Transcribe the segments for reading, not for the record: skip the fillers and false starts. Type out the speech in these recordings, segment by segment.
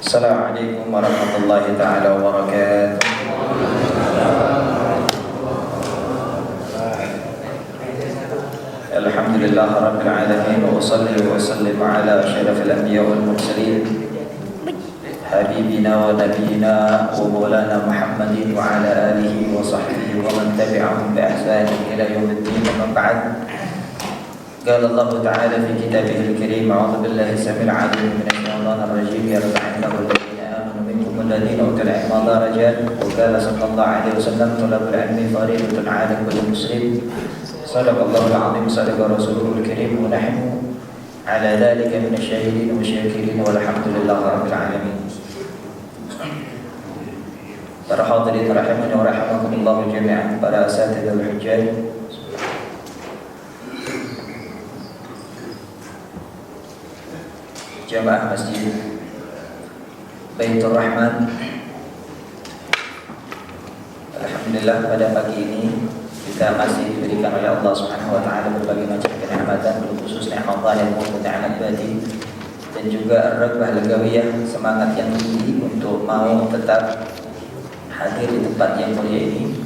Assalamualaikum warahmatullahi taala wabarakatuh. Alhamdulillah rabbil alamin wa salli wa sallim ala asyrafil anbiya wal mursalin habibina wa nabiyina wa maulana Muhammadin wa ala alihi wa sahbihi wa man tabi'ahum bi ihsanin ila yaumiddin. Amma ba'd. قال الله تعالى في كتابه الكريم: أعوذ بالله السميع العليم من الشيطان الرجيم يرفع الله الذين آمنوا منكم والذين أوتوا العلم درجات وقال صلى الله عليه وسلم طلب العلم فريضة على كل مسلم. صدق الله العظيم صدق رسوله الكريم ونحن على ذلك من الشاهدين والشاكرين والحمد لله رب العالمين. Para hadirin rahimani wa rahimakumullah jami'an, para asatidzah wal hujjaj, jamaah Masjid Baitur Rahman. Alhamdulillah pada pagi ini kita masih diberikan oleh Allah Subhanahu wa taala berbagai macam kenikmatan, khusus nikmat zahir maupun nikmat batin, dan juga raghbah lagawiyah, semangat yang tinggi untuk mau tetap hadir di tempat yang mulia ini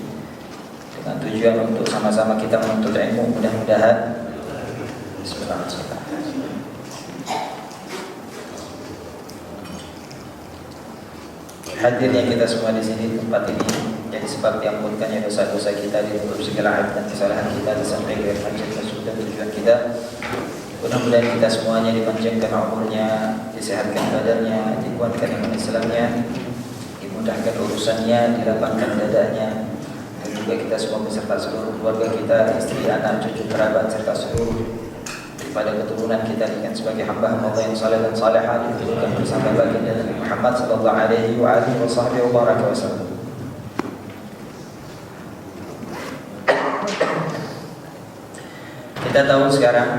dengan tujuan untuk sama-sama kita menuntut ilmu. Mudah-mudahan hadirnya kita semua di sini, tempat ini, jadi sebab diampunkannya dosa-dosa kita, ditutup segala aib dan kesalahan kita, disampaikan dipanjangkan sudah tujuan kita. Mudah-mudahan kita semuanya dipanjangkan umurnya, disehatkan badannya, dikuatkan iman Islamnya, dimudahkan urusannya, dilapangkan dadanya, dan juga kita semua beserta seluruh keluarga kita, istri, anak, cucu, kerabat, serta seluruh pada keturunan kita dengan sebagai hamba-hamba yang saleh dan salehah, diturunkan bersama baginda Nabi Muhammad sallallahu alaihi wa alihi wasallam. Kita tahu sekarang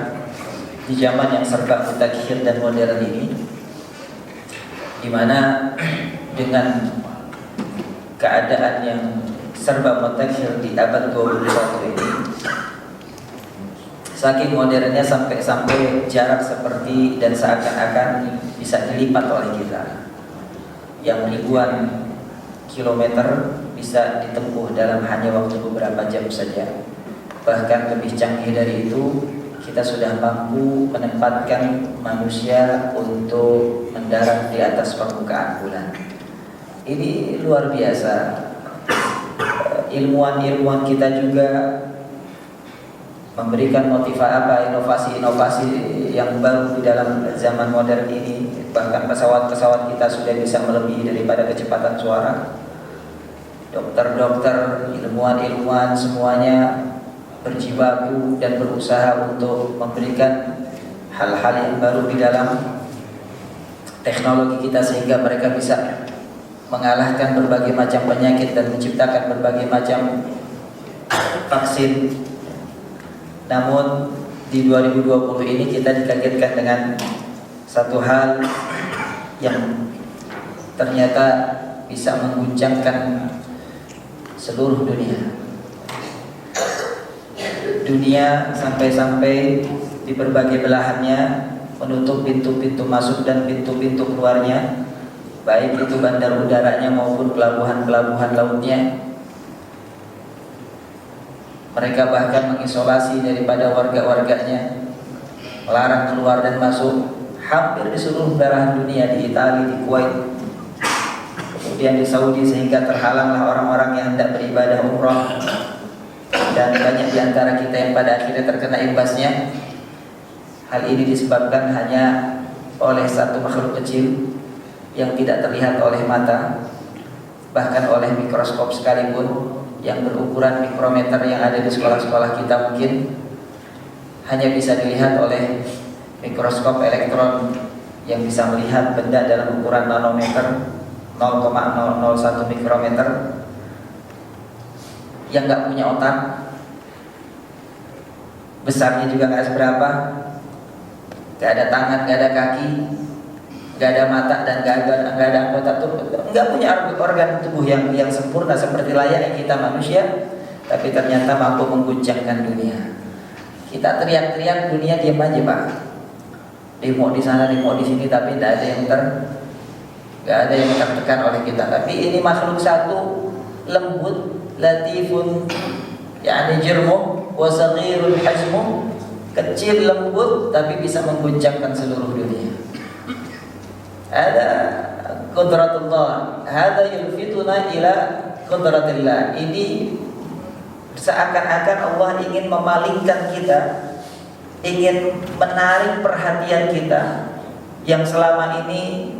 di zaman yang serba mutakhir dan modern ini, di mana dengan keadaan yang serba mutakhir di abad 21 ini, saking modernnya sampai jarak seperti dan seakan-akan bisa dilipat oleh kita, yang ribuan kilometer bisa ditempuh dalam hanya waktu beberapa jam saja. Bahkan lebih canggih dari itu, kita sudah mampu menempatkan manusia untuk mendarat di atas permukaan bulan. Ini luar biasa. Ilmuwan-ilmuwan kita juga memberikan inovasi-inovasi yang baru di dalam zaman modern ini. Bahkan pesawat-pesawat kita sudah bisa melebihi daripada kecepatan suara. Dokter-dokter, ilmuwan-ilmuwan semuanya berjibaku dan berusaha untuk memberikan hal-hal yang baru di dalam teknologi kita, sehingga mereka bisa mengalahkan berbagai macam penyakit dan menciptakan berbagai macam vaksin. Namun di 2020 ini kita dikagetkan dengan satu hal yang ternyata bisa mengguncangkan seluruh dunia. Dunia sampai-sampai di berbagai belahannya menutup pintu-pintu masuk dan pintu-pintu keluarnya, baik itu bandar udaranya maupun pelabuhan-pelabuhan lautnya. Mereka bahkan mengisolasi daripada warga-warganya, melarang keluar dan masuk hampir di seluruh belahan dunia, di Italia, di Kuwait, kemudian di Saudi, sehingga terhalanglah orang-orang yang hendak beribadah umrah. Dan banyak di antara kita yang pada akhirnya terkena imbasnya. Hal ini disebabkan hanya oleh satu makhluk kecil yang tidak terlihat oleh mata, bahkan oleh mikroskop sekalipun, yang berukuran mikrometer yang ada di sekolah-sekolah kita mungkin hanya bisa dilihat oleh mikroskop elektron yang bisa melihat benda dalam ukuran nanometer, 0,001 mikrometer, yang nggak punya otak, besarnya juga nggak seberapa, nggak ada tangan, nggak ada kaki, nggak ada mata, dan nggak ada anggota tubuh, nggak punya organ tubuh yang sempurna seperti layaknya kita manusia, tapi ternyata mampu mengguncangkan dunia. Kita teriak-teriak, dunia diam aja, Pak. Demo di sana, demo di sini, tapi tidak ada yang nggak ada yang tertekan oleh kita. Tapi ini makhluk satu, lembut, latifun, yakni jirmuh, wa saghirul hajmu, kecil lembut tapi bisa mengguncangkan seluruh dunia. Ada qudratullah, hada yulfituna ila qudratillah. Ini seakan-akan Allah ingin memalingkan kita, ingin menarik perhatian kita yang selama ini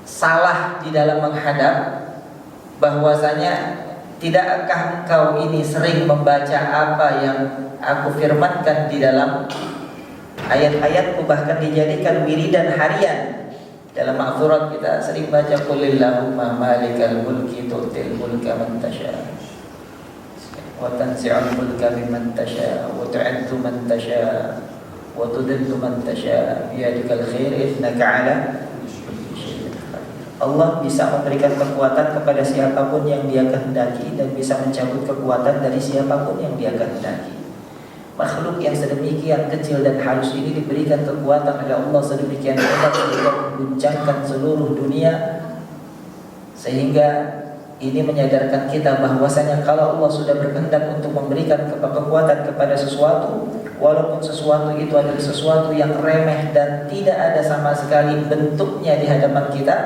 salah di dalam menghadap, bahwasanya tidakkah engkau ini sering membaca apa yang aku firmankan di dalam ayat-ayatku, bahkan dijadikan wiridan harian. Dalam maksurat kita sering baca qulillahumma malikal mulki tu'til mulka man tasha wa tanzi'ul mulka mimman tasha wa tu'izzu man tasha wa tudhillu man tasha biyadikal khair innaka 'ala kulli syai'in qadir. Allah bisa memberikan kekuatan kepada siapapun yang Dia kehendaki dan bisa mencabut kekuatan dari siapapun yang Dia kehendaki. Makhluk yang sedemikian kecil dan halus ini diberikan kekuatan oleh Allah sedemikian hebat sehingga mengguncangkan seluruh dunia, sehingga ini menyadarkan kita bahwasanya kalau Allah sudah berkehendak untuk memberikan kekuatan kepada sesuatu, walaupun sesuatu itu adalah sesuatu yang remeh dan tidak ada sama sekali bentuknya di hadapan kita,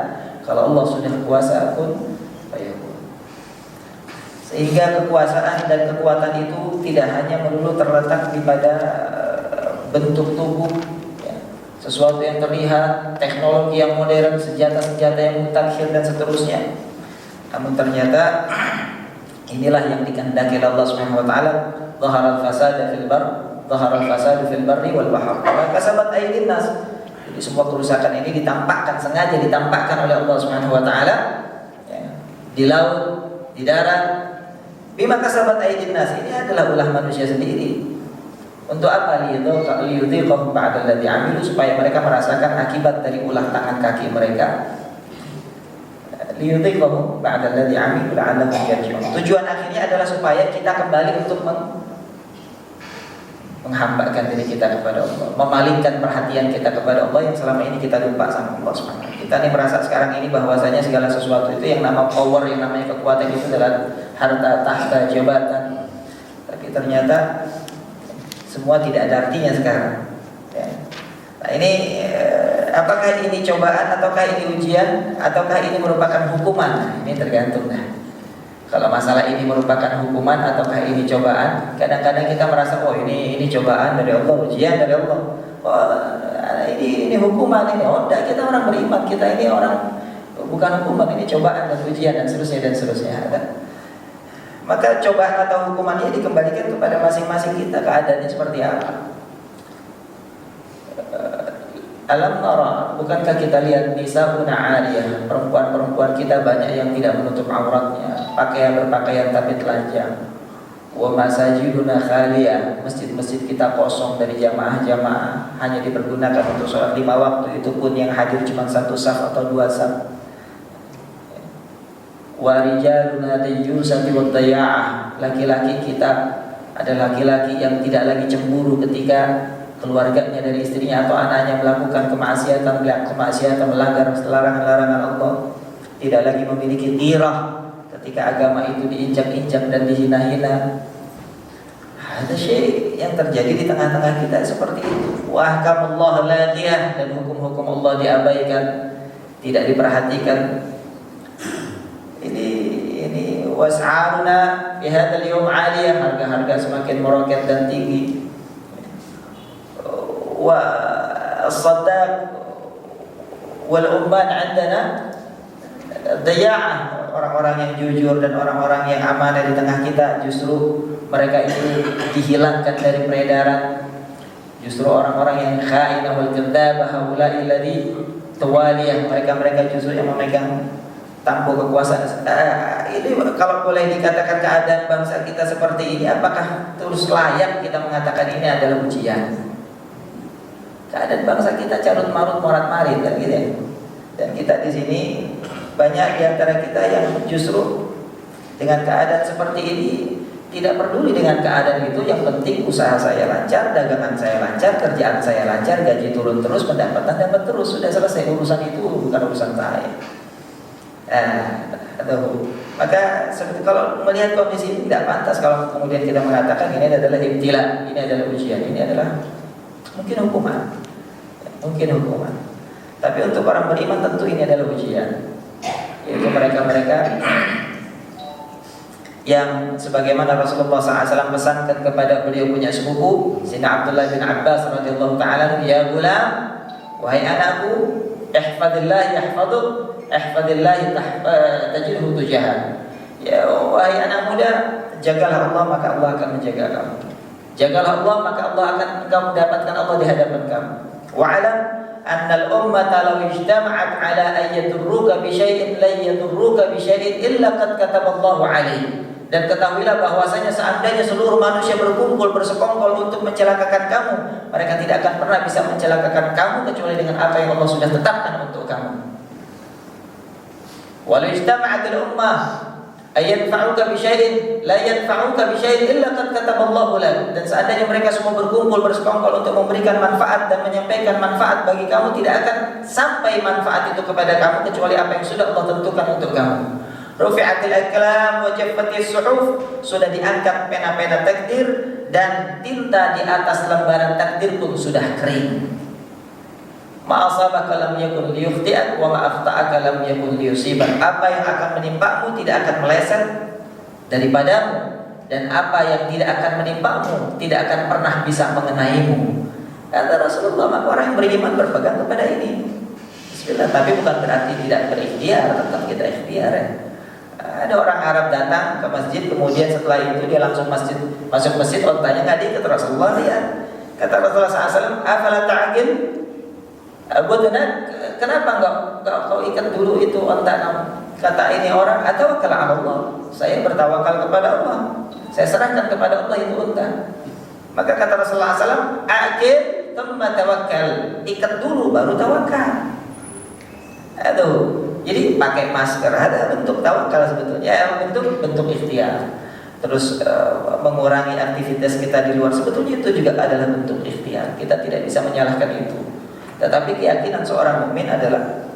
kalau Allah sudah kuasa pun sehingga kekuasaan dan kekuatan itu tidak hanya melulu terletak di pada bentuk tubuh, ya, sesuatu yang terlihat, teknologi yang modern, senjata-senjata yang mutakhir dan seterusnya. Namun ternyata inilah yang dikehendaki Allah Subhanahu wa taala, dhaharal fasada fil barri wal bahr. Wa kasabat aydin nas. Jadi semua kerusakan ini sengaja ditampakkan oleh Allah Subhanahu wa taala, ya, di laut, di darat. Bima kasabat aydin nas, ini adalah ulah manusia sendiri. Untuk apa? Liyudhiqahum ba'da alladhi 'amilu, supaya mereka merasakan akibat dari ulah tangan kaki mereka. Liyudhiqahum ba'da alladhi 'amilu la'allahum yarji'un. Tujuan akhirnya adalah supaya kita kembali untuk menghambakan diri kita kepada Allah, memalingkan perhatian kita kepada Allah yang selama ini kita lupa sama Allah Subhanahu. Kita ini merasa sekarang ini bahwasanya segala sesuatu itu yang nama power, yang namanya kekuatan itu adalah harta, tahta, jabatan. Tapi ternyata semua tidak ada artinya sekarang, ya. Nah ini apakah ini cobaan ataukah ini ujian ataukah ini merupakan hukuman? Nah, ini tergantung. Kalau masalah ini merupakan hukuman ataukah ini cobaan, kadang-kadang kita merasa ini cobaan dari Allah, ujian dari Allah. Ini hukuman ini. Enggak, kita orang beriman, kita ini orang bukan hukuman, ini cobaan dan ujian dan seterusnya. Maka cobaan atau hukumannya dikembalikan kepada masing-masing kita, keadaannya seperti apa. Alam nara, bukankah kita lihat nisauna 'ariyah, perempuan-perempuan kita banyak yang tidak menutup auratnya, berpakaian tapi telanjang. Wa masajiduna khaliyah, masjid-masjid kita kosong dari jamaah-jamaah, hanya dipergunakan untuk sholat 5 waktu, itu pun yang hadir cuma 1 saf atau 2 saf. Wa rijaluna tayyusati wa daya'ah, laki-laki kita ada laki-laki yang tidak lagi cemburu ketika keluarganya dari istrinya atau anaknya melakukan kemaksiatan, melanggar larangan-larangan Allah, tidak lagi memiliki ghirah ketika agama itu diinjak-injak dan dihina-hina. Ada syai yang terjadi di tengah-tengah kita seperti itu. Wa ahkamullah ladiyah, dan hukum-hukum Allah diabaikan, tidak diperhatikan. Ini was'aruna fi hadzal yawm 'aliyah, harga-harga semakin meroket dan tinggi. Wa as-saddaq wal umman 'indana daya'ah, orang-orang yang jujur dan orang-orang yang amanah di tengah kita justru mereka itu dihilangkan dari peredaran. Justru orang-orang yang kha'inah wal kadzdzabah haula'i alladhi tawaliyah, mereka justru yang memegang tampuk kekuasaan. Ini kalau boleh dikatakan keadaan bangsa kita seperti ini, apakah terus layak kita mengatakan ini adalah ujian? Keadaan bangsa kita carut marut morat marit kan gitu ya. Dan kita di sini banyak di antara kita yang justru dengan keadaan seperti ini tidak peduli dengan keadaan itu. Yang penting usaha saya lancar, dagangan saya lancar, kerjaan saya lancar, gaji turun terus, pendapatan dapat terus, sudah selesai, urusan itu bukan urusan saya. Maka seperti kalau melihat kondisi ini tidak pantas kalau kemudian kita mengatakan ini adalah ibtila, ini adalah ujian, ini adalah mungkin hukuman. Tapi untuk orang beriman tentu ini adalah ujian. Yaitu mereka-mereka yang sebagaimana Rasulullah SAW pesankan kepada beliau punya sepupu Sayyidina Abdullah bin Abbas radhiyallahu ta'ala, ya gulam, wahai anakku, ihfadillah yahfaduk, ihfadillah tajidhu tujahak. Ya wahai anak muda, jagalah Allah maka Allah akan menjaga kamu. Jagalah Allah maka Allah akan engkau mendapatkan Allah di hadapan kamu. Wa'alam annal ummata law ijtama'at ala an yadurruka bi syai'in la yadurruka bi syai'in illa qad kataballahu 'alaihi. Dan ketahuilah bahwasanya seandainya seluruh manusia berkumpul bersekongkol untuk mencelakakan kamu, mereka tidak akan pernah bisa mencelakakan kamu kecuali dengan apa yang Allah sudah tetapkan untuk kamu. Walau ijtama'atil ummah ayanfa'uka bi syai'in la yanfa'uka bi syai'in illa qad kataballahu lak. Dan seandainya mereka semua berkumpul bersekongkol untuk memberikan manfaat dan menyampaikan manfaat bagi kamu, tidak akan sampai manfaat itu kepada kamu kecuali apa yang sudah Allah tentukan untuk kamu. Rufi'atil aqlam wa jaffatis suhuf, sudah diangkat pena-pena takdir dan tinta di atas lembaran takdir pun sudah kering. Ma asabaka lam yakun liyukhti'ak wa ma akhta'aka lam yakun liyusibak. Apa yang akan menimpamu tidak akan meleset daripadamu, dan apa yang tidak akan menimpamu tidak akan pernah bisa mengenaimu. Kata Rasulullah, maka orang yang beriman berpegang kepada ini. Bismillah. Tapi bukan berarti tidak berikhtiar, tetap kita ikhtiar ya. Ada orang Arab datang ke masjid, kemudian setelah itu dia langsung masuk masjid, ontanya nggak diikat. Rasulullah lihat, kata Rasulullah SAW, afala ta'aqil, kenapa enggak kau ikat dulu itu onta kamu? Kata ini orang, atawakkal ala Allah, saya bertawakal kepada Allah, saya serahkan kepada Allah itu unta. Maka kata Rasulullah SAW, aqil thumma tawakkal, ikat dulu baru tawakal. Jadi pakai masker ada bentuk tawakal sebetulnya, bentuk ikhtiar. Terus mengurangi aktivitas kita di luar, sebetulnya itu juga adalah bentuk ikhtiar. Kita tidak bisa menyalahkan itu. Tetapi keyakinan seorang mukmin adalah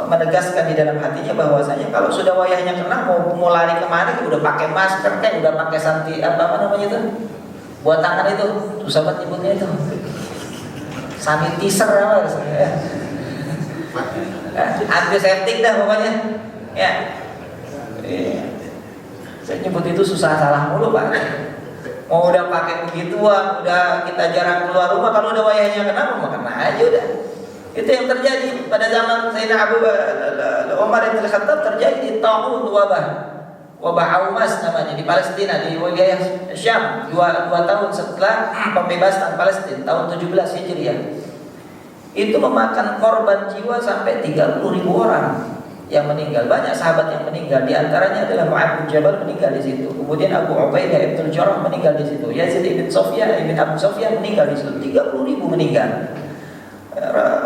menegaskan di dalam hatinya bahwasanya kalau sudah wayahnya kena, mau lari kemana, udah pakai masker kan, udah pakai apa namanya itu, buat tangan itu, susah banget nyebutnya itu, sanitizer apa ya. Antiseptik dah pokoknya ya. Saya nyebut itu susah salah mulu Pak. Mau udah pakai begituan, udah kita jarang keluar rumah, kalau udah wayahnya kena kena aja udah. Itu yang terjadi pada zaman Sayyidina Abu Umar bin Khattab, terjadi di tahun wabah Aumas namanya di Palestina, di wilayah Syam, 2 tahun setelah pembebasan Palestina tahun 17 Hijriah. Itu memakan korban jiwa sampai 30.000 orang yang meninggal. Banyak sahabat yang meninggal, di antaranya adalah Mu'adz bin Jabal meninggal di situ. Kemudian Abu Ubaidah bin Jarrah meninggal di situ. Yazid bin Abu Sufyan meninggal di situ. 30.000 meninggal.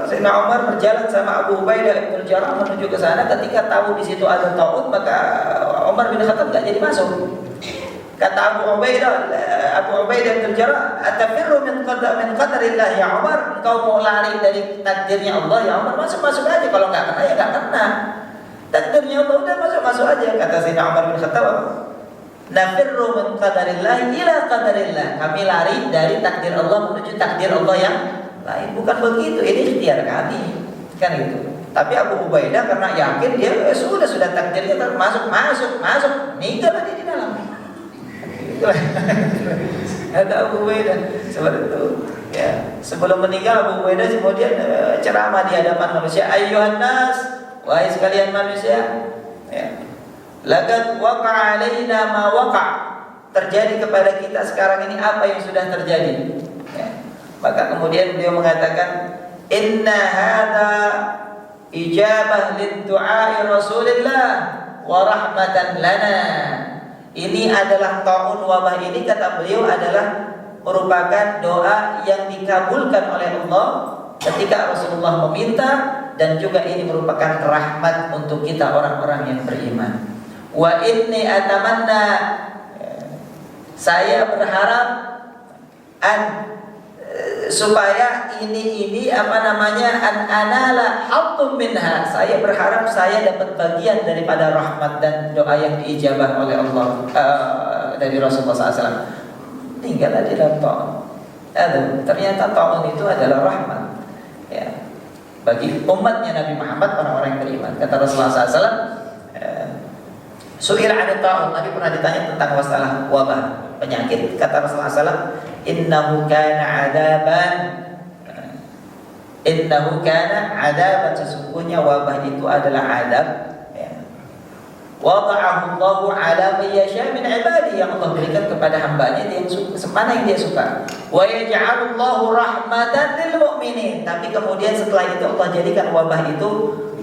Sayyidina Umar berjalan sama Abu Ubaidah bin Jarrah menuju ke sana. Ketika tahu di situ ada taut, maka Umar bin Khattab enggak jadi masuk. Kata Abu Ubaidah bin Jarrah, "Atafirru min qadarillah ya Umar?" Engkau mau lari dari takdirnya Allah ya Umar? Masuk aja, kalau enggak kena ya enggak kena. Takdirnya Allah udah masuk aja. Kata Sayyidina Umar bin Khattab, "Nafirru min qadarillah ila qadarillah." Kami lari dari takdir Allah menuju takdir Allah yang lain. Bukan begitu, ini ikhtiar kami. Kan itu. Tapi Abu Ubaidah karena yakin dia sudah takdirnya masuk, meninggal aja di dalam. Ada Abu Ubaidah seperti itu ya. Sebelum meninggal Abu Ubaidah kemudian ceramah di hadapan manusia, ayyuhan nas, wahai sekalian manusia ya, laqad waqa'a alaina ma waqa', terjadi kepada kita sekarang ini apa yang sudah terjadi ya. Maka kemudian beliau mengatakan, inna hadza ijabah lid-du'a'i Rasulillah wa rahmatan lana. Ini adalah taun wabah ini, kata beliau, adalah merupakan doa yang dikabulkan oleh Allah ketika Rasulullah meminta, dan juga ini merupakan rahmat untuk kita orang-orang yang beriman. Wa inni atamanna, saya berharap supaya ini apa namanya, an anala haqqum minha, saya berharap saya dapat bagian daripada rahmat dan doa yang diijabah oleh Allah dari Rasulullah SAW. Tinggallah di dalam ta'un. Ternyata ta'un itu adalah rahmat, ya, bagi umatnya Nabi Muhammad, orang-orang yang beriman. Kata Rasulullah SAW, su'ila 'anil ta'un, Nabi pernah ditanya tentang masalah wabah, penyakit. Kata Rasulullah SAW, innahu kana 'adaban, sesungguhnya wabah itu adalah adab, ya. Wada'ahu Allahu 'ala man yasha min 'ibadihi, yang Allah berikan kepada hambanya yang semana yang dia suka. Wa yaj'alu Allahu rahmatan lil mu'minin, tapi kemudian setelah itu Allah jadikan wabah itu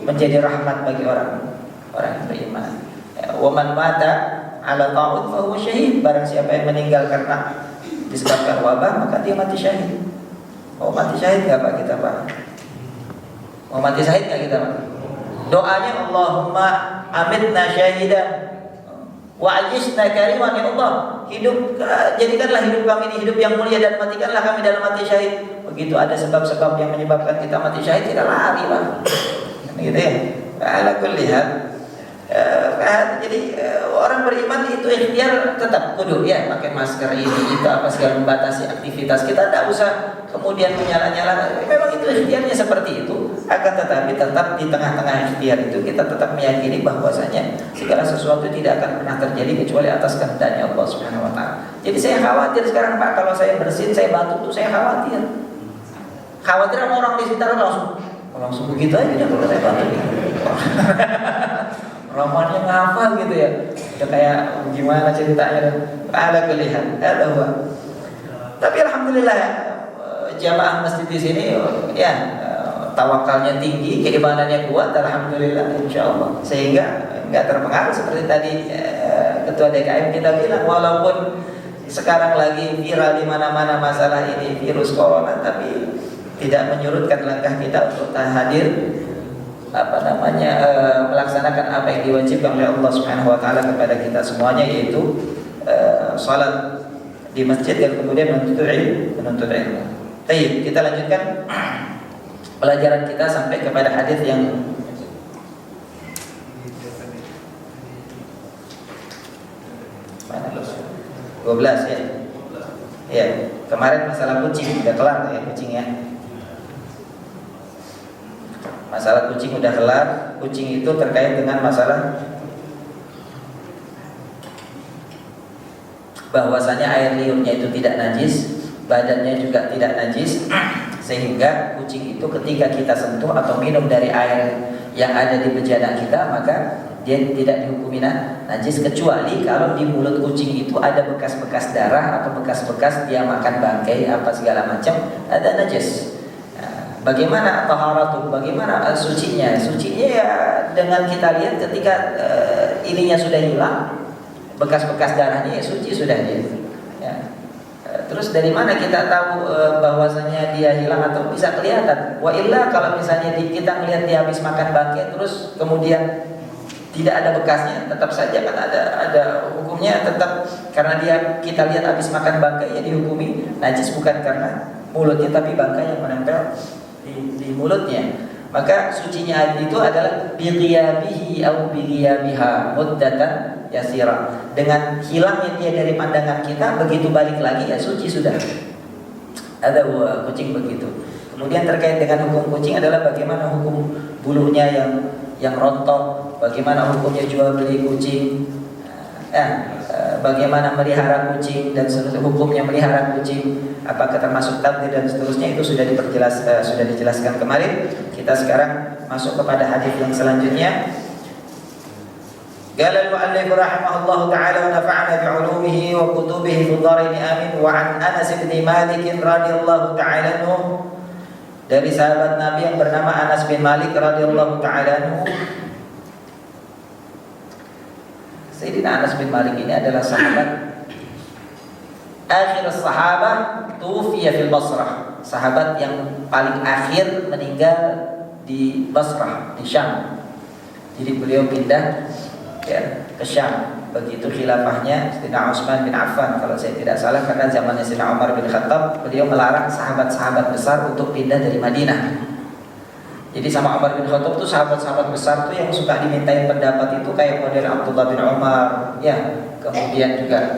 menjadi rahmat bagi orang yang beriman. Wa man mata 'ala ta'ud fa huwa syahid, barang siapa yang meninggal karena disebabkan wabah maka dia mati syahid. Oh, mati syahid enggak Pak kita, Pak? Mau mati syahid enggak kita, Pak? Doanya Allahumma amitna syahidan wa ajisna kariman, ya Allah, jadikanlah hidup kami ini hidup yang mulia dan matikanlah kami dalam mati syahid. Begitu ada sebab-sebab yang menyebabkan kita mati syahid, kita lari, Pak. Gitu ya. Ala kulli hal. Jadi orang beriman itu ikhtiar tetap kudu ya pakai masker ini itu apa segala, membatasi aktivitas kita, tidak usah kemudian menyala-nyala. Memang itu ikhtiarnya seperti itu, akan tetapi tetap di tengah-tengah ikhtiar itu kita tetap meyakini bahwasanya segala sesuatu tidak akan pernah terjadi kecuali atas kehendaknya Allah Subhanahu wa taala. Jadi saya khawatir sekarang, Pak, kalau saya bersin, saya batuk tuh saya khawatir sama orang di sekitar langsung begitu aja kalau saya batuk. Romannya ngapa gitu ya, udah kayak gimana ceritanya. Ala kulihat, tapi alhamdulillah jamaah masjid di sini ya tawakalnya tinggi, keimanannya kuat, alhamdulillah, insyaallah, sehingga nggak terpengaruh seperti tadi ketua DKM kita bilang, walaupun sekarang lagi viral di mana-mana masalah ini virus corona, tapi tidak menyurutkan langkah kita untuk hadir melaksanakan apa yang diwajibkan oleh Allah Subhanahu wa taala kepada kita semuanya, yaitu salat di masjid dan kemudian menuntut ilmu. Baik, kita lanjutkan pelajaran kita sampai kepada hadis yang mana 12 ya. Ya, kemarin masalah kucing udah kelar ya, kucing ya. Masalah kucing udah kelar. Kucing itu terkait dengan masalah bahwasanya air liurnya itu tidak najis, badannya juga tidak najis, sehingga kucing itu ketika kita sentuh atau minum dari air yang ada di bejana kita, maka dia tidak dihukumi najis, kecuali kalau di mulut kucing itu ada bekas-bekas darah atau bekas-bekas dia makan bangkai apa segala macam, ada najis. Bagaimana taharatu, bagaimana sucinya? Sucinya ya dengan kita lihat ketika ininya sudah hilang, bekas-bekas darahnya ya suci sudah dia. Ya. Terus dari mana kita tahu bahwasanya dia hilang atau bisa kelihatan? Wa illa kalau misalnya kita melihat dia habis makan bangkai terus kemudian tidak ada bekasnya, tetap saja kan ada hukumnya tetap, karena kita lihat habis makan bangkai ya dihukumi najis, bukan karena mulutnya tapi bangkai yang menempel di mulutnya. Maka sucinya itu adalah bighiyabihi au bighiyabiha muddatan yasira, dengan hilangnya dia dari pandangan kita, begitu balik lagi ya suci sudah. Ada kucing begitu. Kemudian terkait dengan hukum kucing adalah bagaimana hukum bulunya yang rontok, bagaimana hukumnya jual beli kucing, bagaimana melihara kucing dan hukumnya melihara kucing, apakah termasuk takdir dan seterusnya, itu sudah dijelaskan kemarin. Kita sekarang masuk kepada hadis yang selanjutnya. Qala al-mu'allif rahimahullahu ta'ala wa nafa'ana bi'ulumihi wa kutubihi fid dharain amin. Wa an Anas bin Malik radhiyallahu ta'ala anhu, dari sahabat Nabi yang bernama Anas bin Malik radhiyallahu ta'ala anhu. Sayyidina Anas bin Malik ini adalah sahabat akhir sahabah tufiya fil Basrah, sahabat yang paling akhir meninggal di Basrah, di Syam. Jadi beliau pindah ya, ke Syam. begitu khilafahnya Sayyidina Utsman bin Affan kalau saya tidak salah, karena zamannya Sayyidina Umar bin Khattab beliau melarang sahabat-sahabat besar untuk pindah dari Madinah. Jadi sama Umar bin Khattab tuh sahabat-sahabat besar tuh yang suka dimintain pendapat itu kayak model Abdullah bin Umar, ya, kemudian juga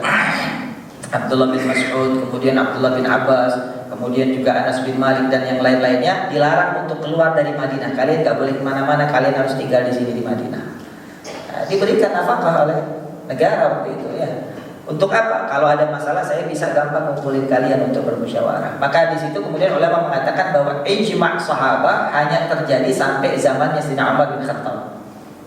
Abdullah bin Mas'ud, kemudian Abdullah bin Abbas, kemudian juga Anas bin Malik dan yang lain-lainnya dilarang untuk keluar dari Madinah. Kalian nggak boleh kemana-mana, kalian harus tinggal di sini di Madinah. Nah, diberikan nafkah oleh negara waktu itu, ya. Untuk apa? Kalau ada masalah saya bisa gampang ngumpulin kalian untuk bermusyawarah. Maka di situ kemudian ulama mengatakan bahwa ijma' sahabat hanya terjadi sampai zamannya Sayyidina Umar bin Khattab.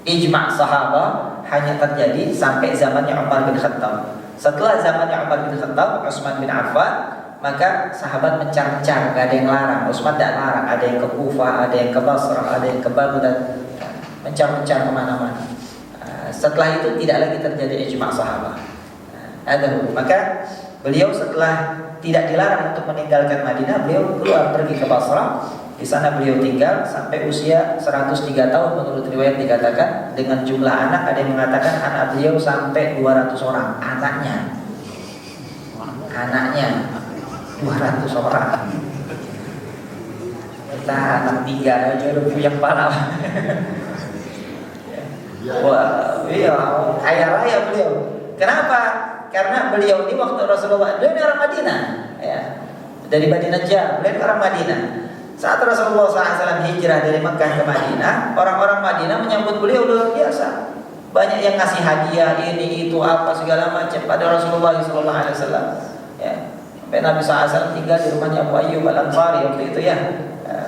Ijma' sahabat hanya terjadi sampai zamannya Umar bin Khattab. Setelah zamannya Umar bin Khattab, Utsman bin Affan, maka sahabat mencar-mencar, gak ada yang larang. Utsman tidak larang, ada yang ke Kufah, ada yang ke Basrah, ada yang ke Baghdad, mencar-mencar kemana-mana. Setelah itu tidak lagi terjadi ijma' sahabat. Maka beliau setelah tidak dilarang untuk meninggalkan Madinah, beliau keluar pergi ke Basrah. Di sana beliau tinggal sampai usia 103 tahun menurut riwayat dikatakan, dengan jumlah anak ada yang mengatakan anak beliau sampai 200 orang anaknya. 200 orang. Kita anak 3 aja udah punya kepala. Wah, iya, kaya raya beliau. Kenapa? Karena beliau ini waktu Rasulullah, beliau ini orang Madinah, ya, dari Bani Najjar, beliau orang Madinah. Saat Rasulullah SAW hijrah dari Mekah ke Madinah, orang-orang Madinah menyambut beliau luar biasa. Banyak yang ngasih hadiah ini itu apa segala macam pada Rasulullah SAW. Ya, sampai Nabi SAW tinggal di rumahnya Abu Ayyub Al-Ansari waktu itu, ya.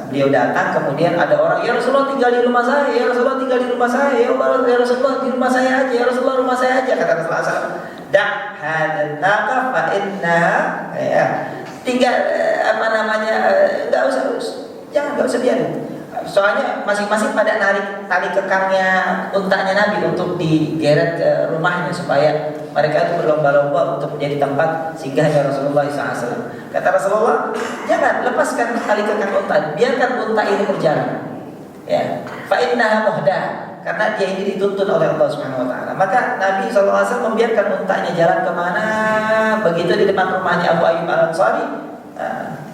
Beliau datang, kemudian ada orang, ya Rasulullah tinggal di rumah saya, ya Rasulullah tinggal di rumah saya, ya Rasulullah di rumah saya aja, ya Rasulullah rumah saya aja, kata Rasulullah SAW. Dah hadan naqa fa innaha, ya, tinggal enggak usah, enggak usah biarin. Soalnya masing-masing pada narik tali kekangnya untanya Nabi untuk digeret ke rumahnya supaya mereka itu berlomba-lomba untuk menjadi tempat singgahnya Rasulullah SAW. Kata Rasulullah, jangan lepaskan tali kekang unta, biarkan unta ini berjalan. Ya, fa innaha muhdah, karena dia ini dituntun oleh Allah Subhanahu wa taala. Maka Nabi SAW membiarkan untanya jalan kemana. Begitu di depan rumahnya Abu Ayyub Al-Ansari,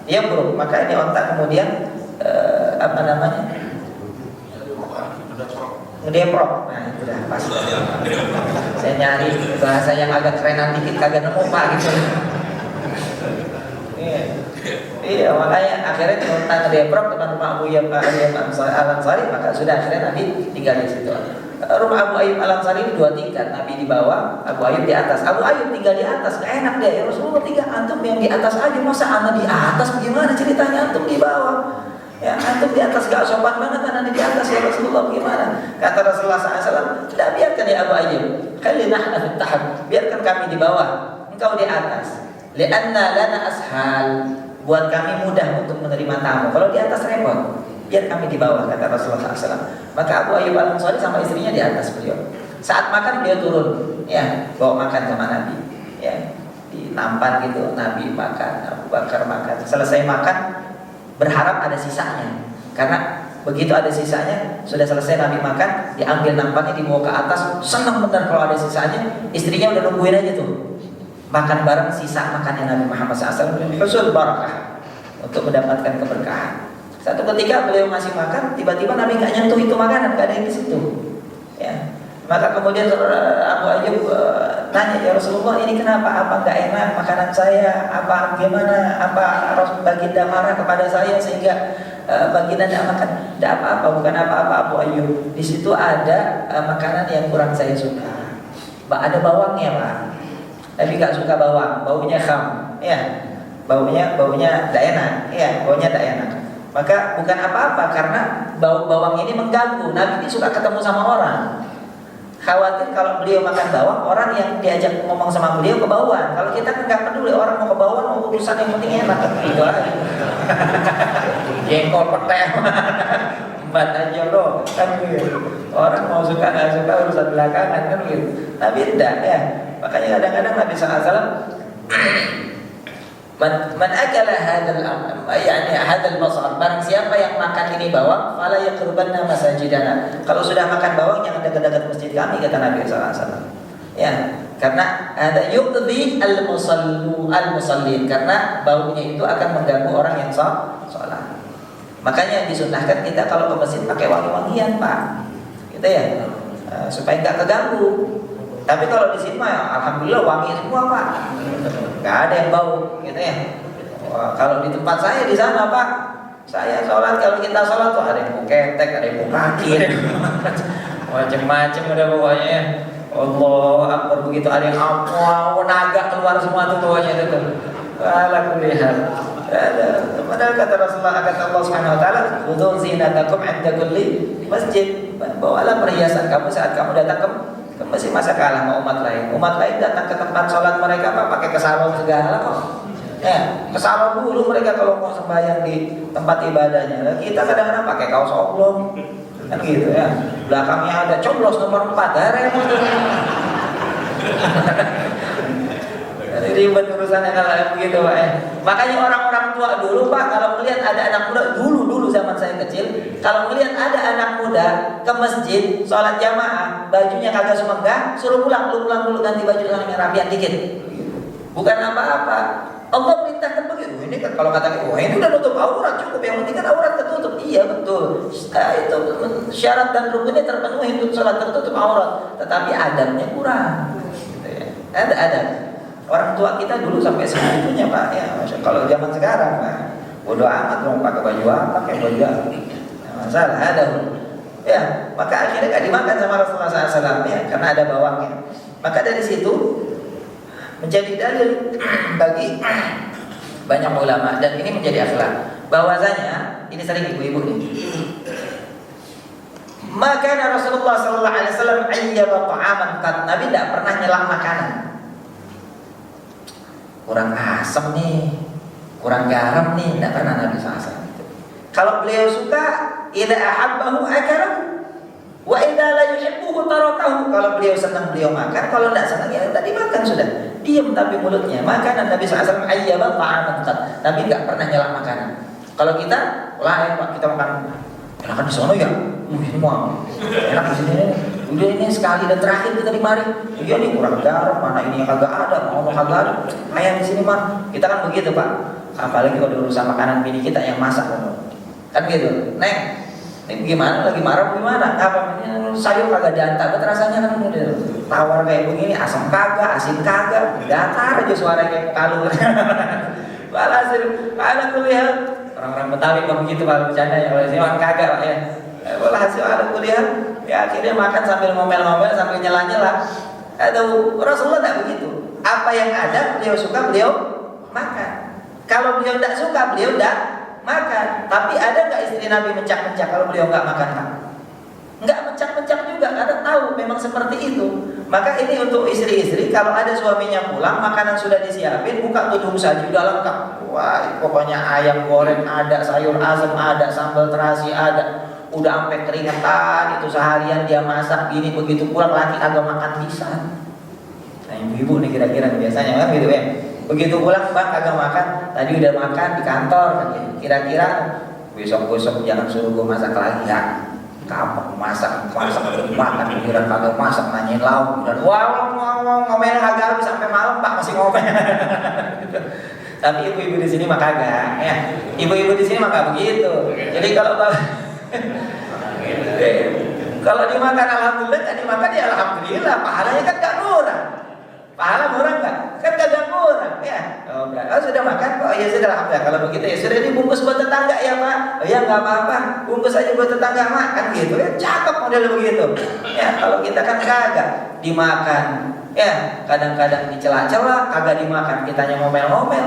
dia buruk. Maka ini unta kemudian ngedeprok. Nah, itu dah pas. Saya nyari bahasa yang agak kerenan dikit, kagak nemu Pak gitu. Iya, makanya akhirnya unta ngedeprok depan rumah Abu Ayyub Al-Ansari, maka sudah akhirnya Nabi tinggal di situ. Rumah Abu Ayyub Al-Ansari ini 2 tingkat, Nabi di bawah, Abu Ayyub di atas. Abu Ayyub tinggal di atas, gak enak dia. Ya Rasulullah, tinggal antum yang di atas aja, masa anak di atas, bagaimana ceritanya antum di bawah? Ya, antum di atas gak sopan banget, anak di atas, ya Rasulullah, gimana? Kata Rasulullah SAW, tidak, biarkan ya Abu Ayyub, khalina fit tahab, biarkan kami di bawah, engkau di atas. Li'anna lana ashal, buat kami mudah untuk menerima tamu. Kalau di atas repot, biar kami di bawah, kata Rasulullah SAW. Maka Abu Ayyub Al-Ansari sama istrinya di atas beliau. Saat makan beliau turun, ya, bawa makan sama Nabi, ya, di nampan gitu. Nabi makan, Abu Bakar makan. Selesai makan, berharap ada sisanya, karena begitu ada sisanya, sudah selesai Nabi makan, diambil nampannya, dibawa ke atas. Senang benar kalau ada sisanya. Istrinya udah nungguin aja tuh, makan bareng sisa makannya Nabi Muhammad SAW, husul barakah, untuk mendapatkan keberkahan. Satu ketika beliau masih makan, tiba-tiba Nabi nggak nyentuh itu makanan, nggak ada yang di situ. Ya, maka kemudian Abu Ayyub tanya, ya Rasulullah, ini kenapa? Apa nggak enak makanan saya? Apa gimana? Apa Baginda marah kepada saya sehingga Baginda tidak makan? Tidak apa-apa, bukan apa-apa Abu Ayyub. Di situ ada makanan yang kurang saya suka. Ada bawangnya, Pak. Nabi nggak suka bawang, baunya kham, ya, baunya tidak enak, ya, baunya tidak enak. Maka bukan apa-apa, karena bawang ini mengganggu. Nabi ini suka ketemu sama orang, khawatir kalau beliau makan bawang, orang yang diajak ngomong sama beliau kebauan. Kalau kita kan nggak peduli orang mau kebauan, mau urusan yang penting enak, gitu aja. Jengkol petai, embat aja loh, kan gitu. Orang mau suka nggak suka urusan belakangan, kan gitu. Nabi tidak, ya. Makanya kadang-kadang Nabi SAW Man akala hadal basar, barang siapa yang makan ini bawang, fala yaqrubanna masajidana. Kalau sudah makan bawang, jangan dekat-dekat masjid kami, kata Nabi SAW. Ya, karena ada yuqdi al-musallin, karena baunya itu akan mengganggu orang yang sholat. Makanya disunahkan kita kalau ke masjid pakai wangi-wangian, Pak. Gitu ya. Supaya nggak keganggu. Tapi kalau di sini mah alhamdulillah wangi semua, Pak. Nggak ada yang bau, gitu ya. Wah, kalau di tempat saya di sana, Pak, saya sholat, kalau kita sholat tuh ada yang mau ketek, ada yang mau kaki, macam-macam udah pokoknya. Allah Akbar, begitu ada yang naga keluar semua tuh pokoknya itu. Ala kulli hal. Padahal kata Rasulullah, kata Allah Subhanahu wa taala, "Khudhu zinatakum 'inda kulli masjid." Bawalah perhiasan kamu saat kamu datang ke masjid. Masa kalah sama umat lain. Umat lain datang ke tempat sholat mereka Pak pakai kesalon segala kok. Ya, kesalon dulu mereka kalau mau sembahyang di tempat ibadahnya. Nah, kita kadang-kadang pakai kaos oblong. Kan gitu ya. Belakangnya ada coblos nomor 4. Repot. Ribet urusannya kalau begitu, Pak. Makanya orang-orang tua dulu, Pak, kalau melihat ada anak muda dulu zaman saya kecil, kalau melihat ada anak muda ke masjid sholat jamaah, bajunya kagak semenggah, suruh pulang dulu ganti baju yang rapian dikit. Bukan apa-apa. Allah perintahkan begitu. Ini kan kalau kata ini udah nutup aurat cukup, yang penting kan aurat tertutup. Iya betul. Itu syarat dan rukunnya terpenuhi untuk sholat tertutup aurat, tetapi adabnya kurang. Gitu ya. Ada adab. Orang tua kita dulu sampai segitunya, Pak. Ya, kalau zaman sekarang, Pak, bodoh amat mau pakai baju apa, pakai baju apa. Masalah ada. Ya, maka akhirnya gak dimakan sama Rasulullah SAW ya, karena ada bawangnya. Maka dari situ menjadi dalil bagi banyak ulama, dan ini menjadi akhlak bahwasanya ini sering ibu-ibu nih. Maka Rasulullah SAW ayyaba ta'aman qat, Nabi tidak pernah nyelak makanan. Kurang asam nih, kurang garam nih, tidak pernah Nabi SAW. Kalau beliau suka, idza ahabbahu akalahu, wa idza la yuhibbuhu tarakahu. Kalau beliau senang beliau makan, kalau tidak senang ya tadi makan sudah. Diam tapi mulutnya. Makanan Nabi SAW ayyaba ta'aman qat. Nabi enggak pernah nyelak makanan. Kalau kita lain, Pak, kita makan enakan di sono ya. Ini mau enak di sini. Udah ini sekali dan terakhir kita di mari. Iya nih kurang garam, mana ini yang kagak ada, mau kagak ada. Kayak di sini mah. Kita kan begitu, Pak. Apalagi kalau urusan makanan bini kita yang masak. Kan gitu. Neng, ini gimana? Lagi marah gimana? Apa ini sayur kagak diantar, rasanya kan udah tawar kayak begini, asam kagak, asin kagak, datar aja suara kayak kalung. Walhasil, ada kuliah orang-orang Betawi kok begitu kalau bercanda ya, kalau sini orang kagak Pak ya. Walhasil ada kuliah, ya akhirnya makan sambil ngomel-ngomel sambil nyela-nyela. Aduh, Rasulullah tidak begitu. Apa yang ada beliau suka beliau makan. Kalau beliau tidak suka beliau tidak makan. Tapi ada nggak istri Nabi mencak-mencak kalau beliau nggak makan, Pak? Nggak mencak-mencak juga, karena tahu memang seperti itu. Maka ini untuk istri-istri, kalau ada suaminya pulang, makanan sudah disiapin, buka tudung saji udah lengkap. Wah, pokoknya ayam goreng ada, sayur asam ada, sambal terasi ada, udah sampai keringetan itu seharian dia masak gini, begitu pulang laki kagak makan pisang. Nah ibu-ibu nih kira-kira biasanya kan gitu ya. Begitu pulang Bang kagak makan, tadi udah makan di kantor, kira-kira besok-besok jangan suruh gue masak lagi ya. Kapok masak makan pikiran kagak masak nanyain lauk dan wow ngomel kagak habis sampai malam Pak masih ngomel. Tapi ibu-ibu di sini mah kagak ya. Ibu-ibu di sini mah kagak begitu. Jadi kalau dimakan alhamdulillah, kan dimakan ya alhamdulillah, pahalanya kan gak kurang. Pahala murah nggak? Kan kagak murah ya. Oh sudah makan? Oh ya sudah alhamdulillah. Kalau begitu ya sudah dibungkus buat tetangga ya Pak. Oh ya nggak apa-apa, bungkus aja buat tetangga makan gitu ya. Cakep model begitu. Ya kalau kita kan kagak dimakan. Ya kadang-kadang dicela-cela, kagak dimakan. Kitanya ngomel-ngomel,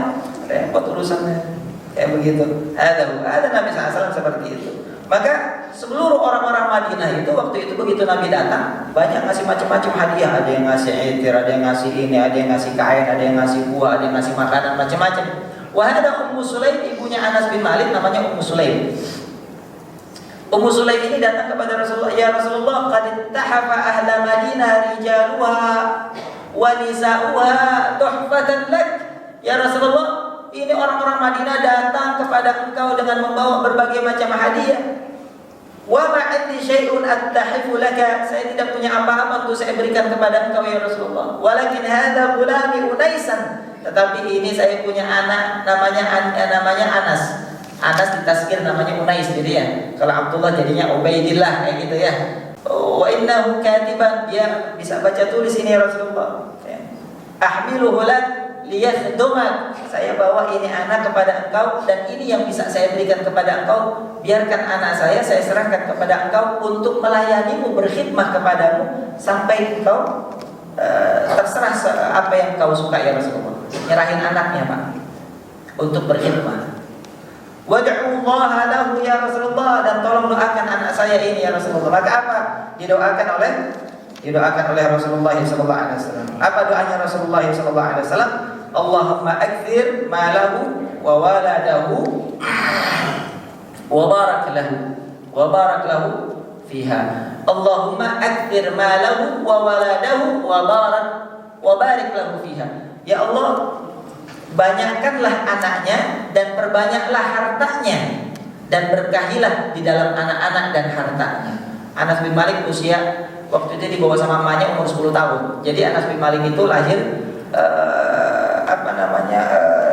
repot urusannya. Kayak begitu. Ada Nabi SAW seperti itu. Maka seluruh orang-orang Madinah itu waktu itu begitu Nabi datang banyak ngasih macam-macam hadiah. Ada yang ngasih etir, ada yang ngasih ini, ada yang ngasih kain, ada yang ngasih buah, ada yang ngasih makanan macam-macam. Wah ada Ummu Sulaim, ibunya Anas bin Malik, namanya Ummu Sulaim. Ummu Sulaim ini datang kepada Rasulullah, ya Rasulullah, qad ittahafa ahla Madinah rijaluha wa nisa'uha tuhfatan lak. Ya Rasulullah, ini orang-orang Madinah datang kepada engkau dengan membawa berbagai macam hadiah. Wa ma 'indi syai'un attahifu laka, saya tidak punya apa-apa untuk saya berikan kepada engkau ya Rasulullah. Walakin hadza gulami Unaisan, tetapi ini saya punya anak namanya Anas. Anas ditazkir namanya Unais jadi ya. Kalau Abdullah jadinya Ubaidillah kayak gitu ya. Wa innahu katiban, dia bisa baca tulis ini ya Rasulullah. Ahmiluhu lak liyakhdumak, saya bawa ini anak kepada engkau dan ini yang bisa saya berikan kepada engkau. Biarkan anak saya serahkan kepada engkau untuk melayanimu, berkhidmah kepadamu sampai engkau terserah apa yang kau suka ya Rasulullah. Nyerahin anaknya Pak untuk berkhidmah. Wad'ullaha lahu ya Rasulullah, dan tolong doakan anak saya ini ya Rasulullah. Maka apa? Didoakan oleh Rasulullah sallallahu alaihi wasallam. Apa doanya Rasulullah sallallahu alaihi wasallam? Allahumma akthir malahu wa waladahu wa barak lahu fiha. Allahumma akthir malahu wa waladahu wa barik lahu fiha. Ya Allah, banyakkanlah anaknya dan perbanyaklah hartanya, dan berkahilah di dalam anak-anak dan hartanya. Anas bin Malik usia waktu itu dibawa sama mamanya umur 10 tahun. Jadi Anas bin Malik itu lahir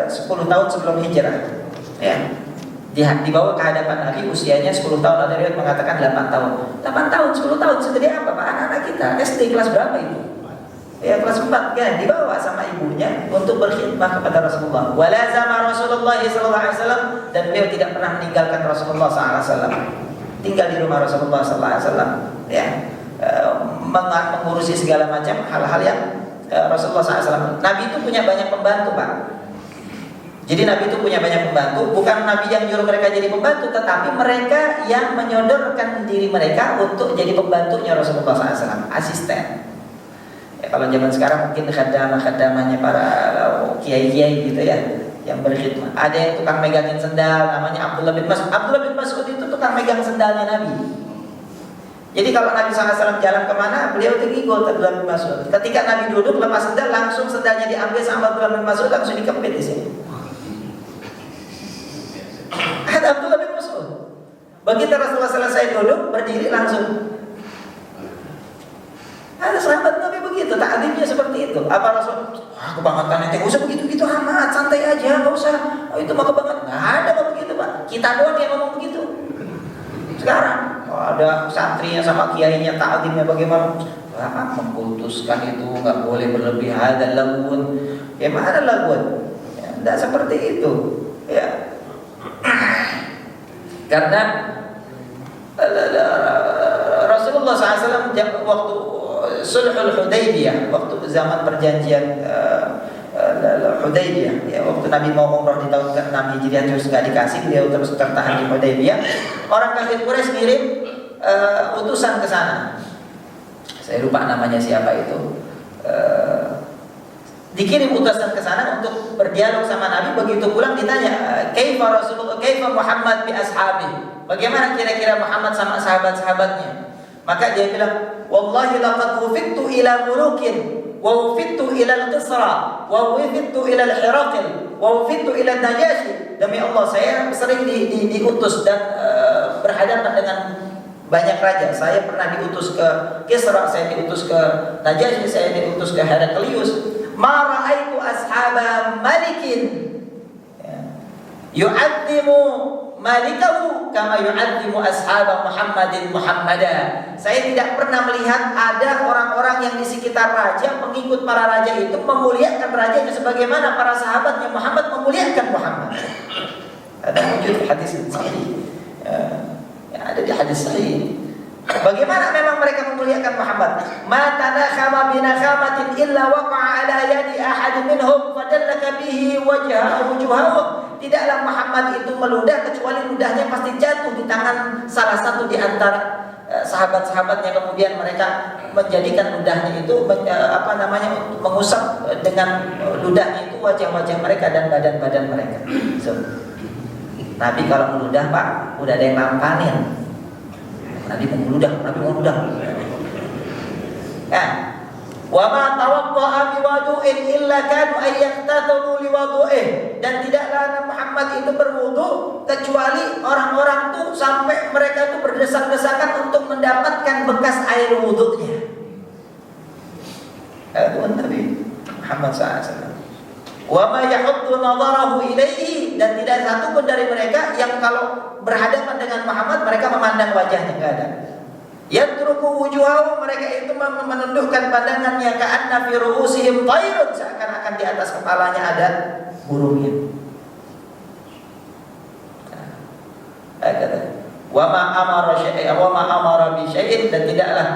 10 tahun sebelum hijrah. Ya. Dibawa ke hadapan Nabi usianya 10 tahun, ada riwayat mengatakan 8 tahun. 8 tahun, 10 tahun segede apa Pak anak-anak kita? SD kelas berapa itu? Ya kelas 4 kan, dibawa sama ibunya untuk berkhidmah kepada Rasulullah. Walazama Rasulullah sallallahu alaihi wasallam, dan beliau tidak pernah meninggalkan Rasulullah sallallahu alaihi wasallam. Tinggal di rumah Rasulullah sallallahu alaihi wasallam, ya. Mengurusi segala macam hal-hal yang Rasulullah SAW. Nabi itu punya banyak pembantu Pak. Jadi Nabi itu punya banyak pembantu. Bukan Nabi yang nyuruh mereka jadi pembantu, tetapi mereka yang menyodorkan diri mereka untuk jadi pembantunya Rasulullah SAW, asisten. Ya, kalau zaman sekarang mungkin khadamah-khadamahnya para kiai-kiai gitu ya, yang berkhidmat. Ada yang tukang megangin sendal, namanya Abdullah bin Mas'ud. Abdullah bin Mas'ud itu tukang megang sendalnya Nabi. Jadi kalau Nabi SAW jalan kemana, beliau itu ngikut Abdullah bin Mas'ud. Ketika Nabi duduk lepas sendal, langsung sendalnya diambil sama Abdullah bin Mas'ud, langsung dikepit di sini. Ada Abdullah bin Mas'ud. Begitu Rasulullah selesai duduk, berdiri langsung. Ada sahabat Nabi begitu, ta'zimnya seperti itu. Apa Rasul? Kebangetan ente, gak usah begitu-begitu amat, santai aja, gak usah. Oh, itu mah kebangetan. Nggak ada kok begitu Pak. Kita doang yang ngomong begitu. Sekarang ada santrinya sama kiainya ta'zimnya bagaimana? Memutuskan itu nggak boleh berlebihan dan lagun. Ya mana lagun? Ya, tidak seperti itu. Ya. Karena Rasulullah SAW waktu Sulhul Hudaybiyah, waktu zaman perjanjian Hudaybiyah, ya, waktu Nabi mau umrah di tahun ke-6 Hijriah terus nggak dikasih, beliau terus tertahan di Hudaybiyah. Orang kafir Quraisy ngirim utusan ke sana. Saya lupa namanya siapa itu. Dikirim utusan ke sana untuk berdialog sama Nabi. Begitu pulang ditanya, kaifa Muhammad bi ashabi? Bagaimana kira-kira Muhammad sama sahabat-sahabatnya? Maka dia bilang, wallahi laqad wufidtu ila mulukin, wa wufidtu ila al-Qisra, wa wufidtu ila al-Hiraqil, wa wufidtu ila al-Najashi. Demi Allah, saya sering diutus dan berhadapan dengan banyak raja. Saya pernah diutus ke Kisra, saya diutus ke Najashi, saya diutus ke Heraklius. Ma ra'aitu ashaba malikin yu'azzimu malikahu kama yu'azzimu ashaba Muhammadin Muhammada. Saya tidak pernah melihat ada orang-orang yang di sekitar raja, pengikut para raja itu memuliakan rajanya sebagaimana para sahabatnya Muhammad memuliakan Muhammad. Ada wujud hadis sahih. Ada di hadis sahih. Bagaimana memang mereka memuliakan Muhammad? Ma tanakhama binakhamatin illa waqa'a ala yadi ahadin minhum fadallaka bihi wujuhahu. Tidaklah Muhammad itu meludah kecuali ludahnya pasti jatuh di tangan salah satu di antara sahabat-sahabatnya, kemudian mereka menjadikan ludahnya itu mengusap dengan ludahnya itu wajah-wajah mereka dan badan-badan mereka. So, Nabi kalau meludah Pak, udah ada yang nampanin. Nabi mau meludah. Ya. Wa ma tawadda'a biwudu'in illa kanu ayyaqtatalu liwudu'ih. Dan tidaklah Muhammad itu berwudu kecuali orang-orang tuh sampai mereka itu berdesak-desakan untuk mendapatkan bekas air wudunya. Itu Nabi Muhammad SAW. Wa ma yahuddu nadharahu ilaihi, dan tidak satu pun dari mereka yang kalau berhadapan dengan Muhammad mereka memandang wajahnya, enggak ada. Yatruku wujuhahum, mereka itu menundukkan pandangannya, ka'anna fi ru'usihim thayrun, seakan-akan di atas kepalanya ada burungnya. Wa ma amara syai'an wa ma amara bi syai'in, dan tidaklah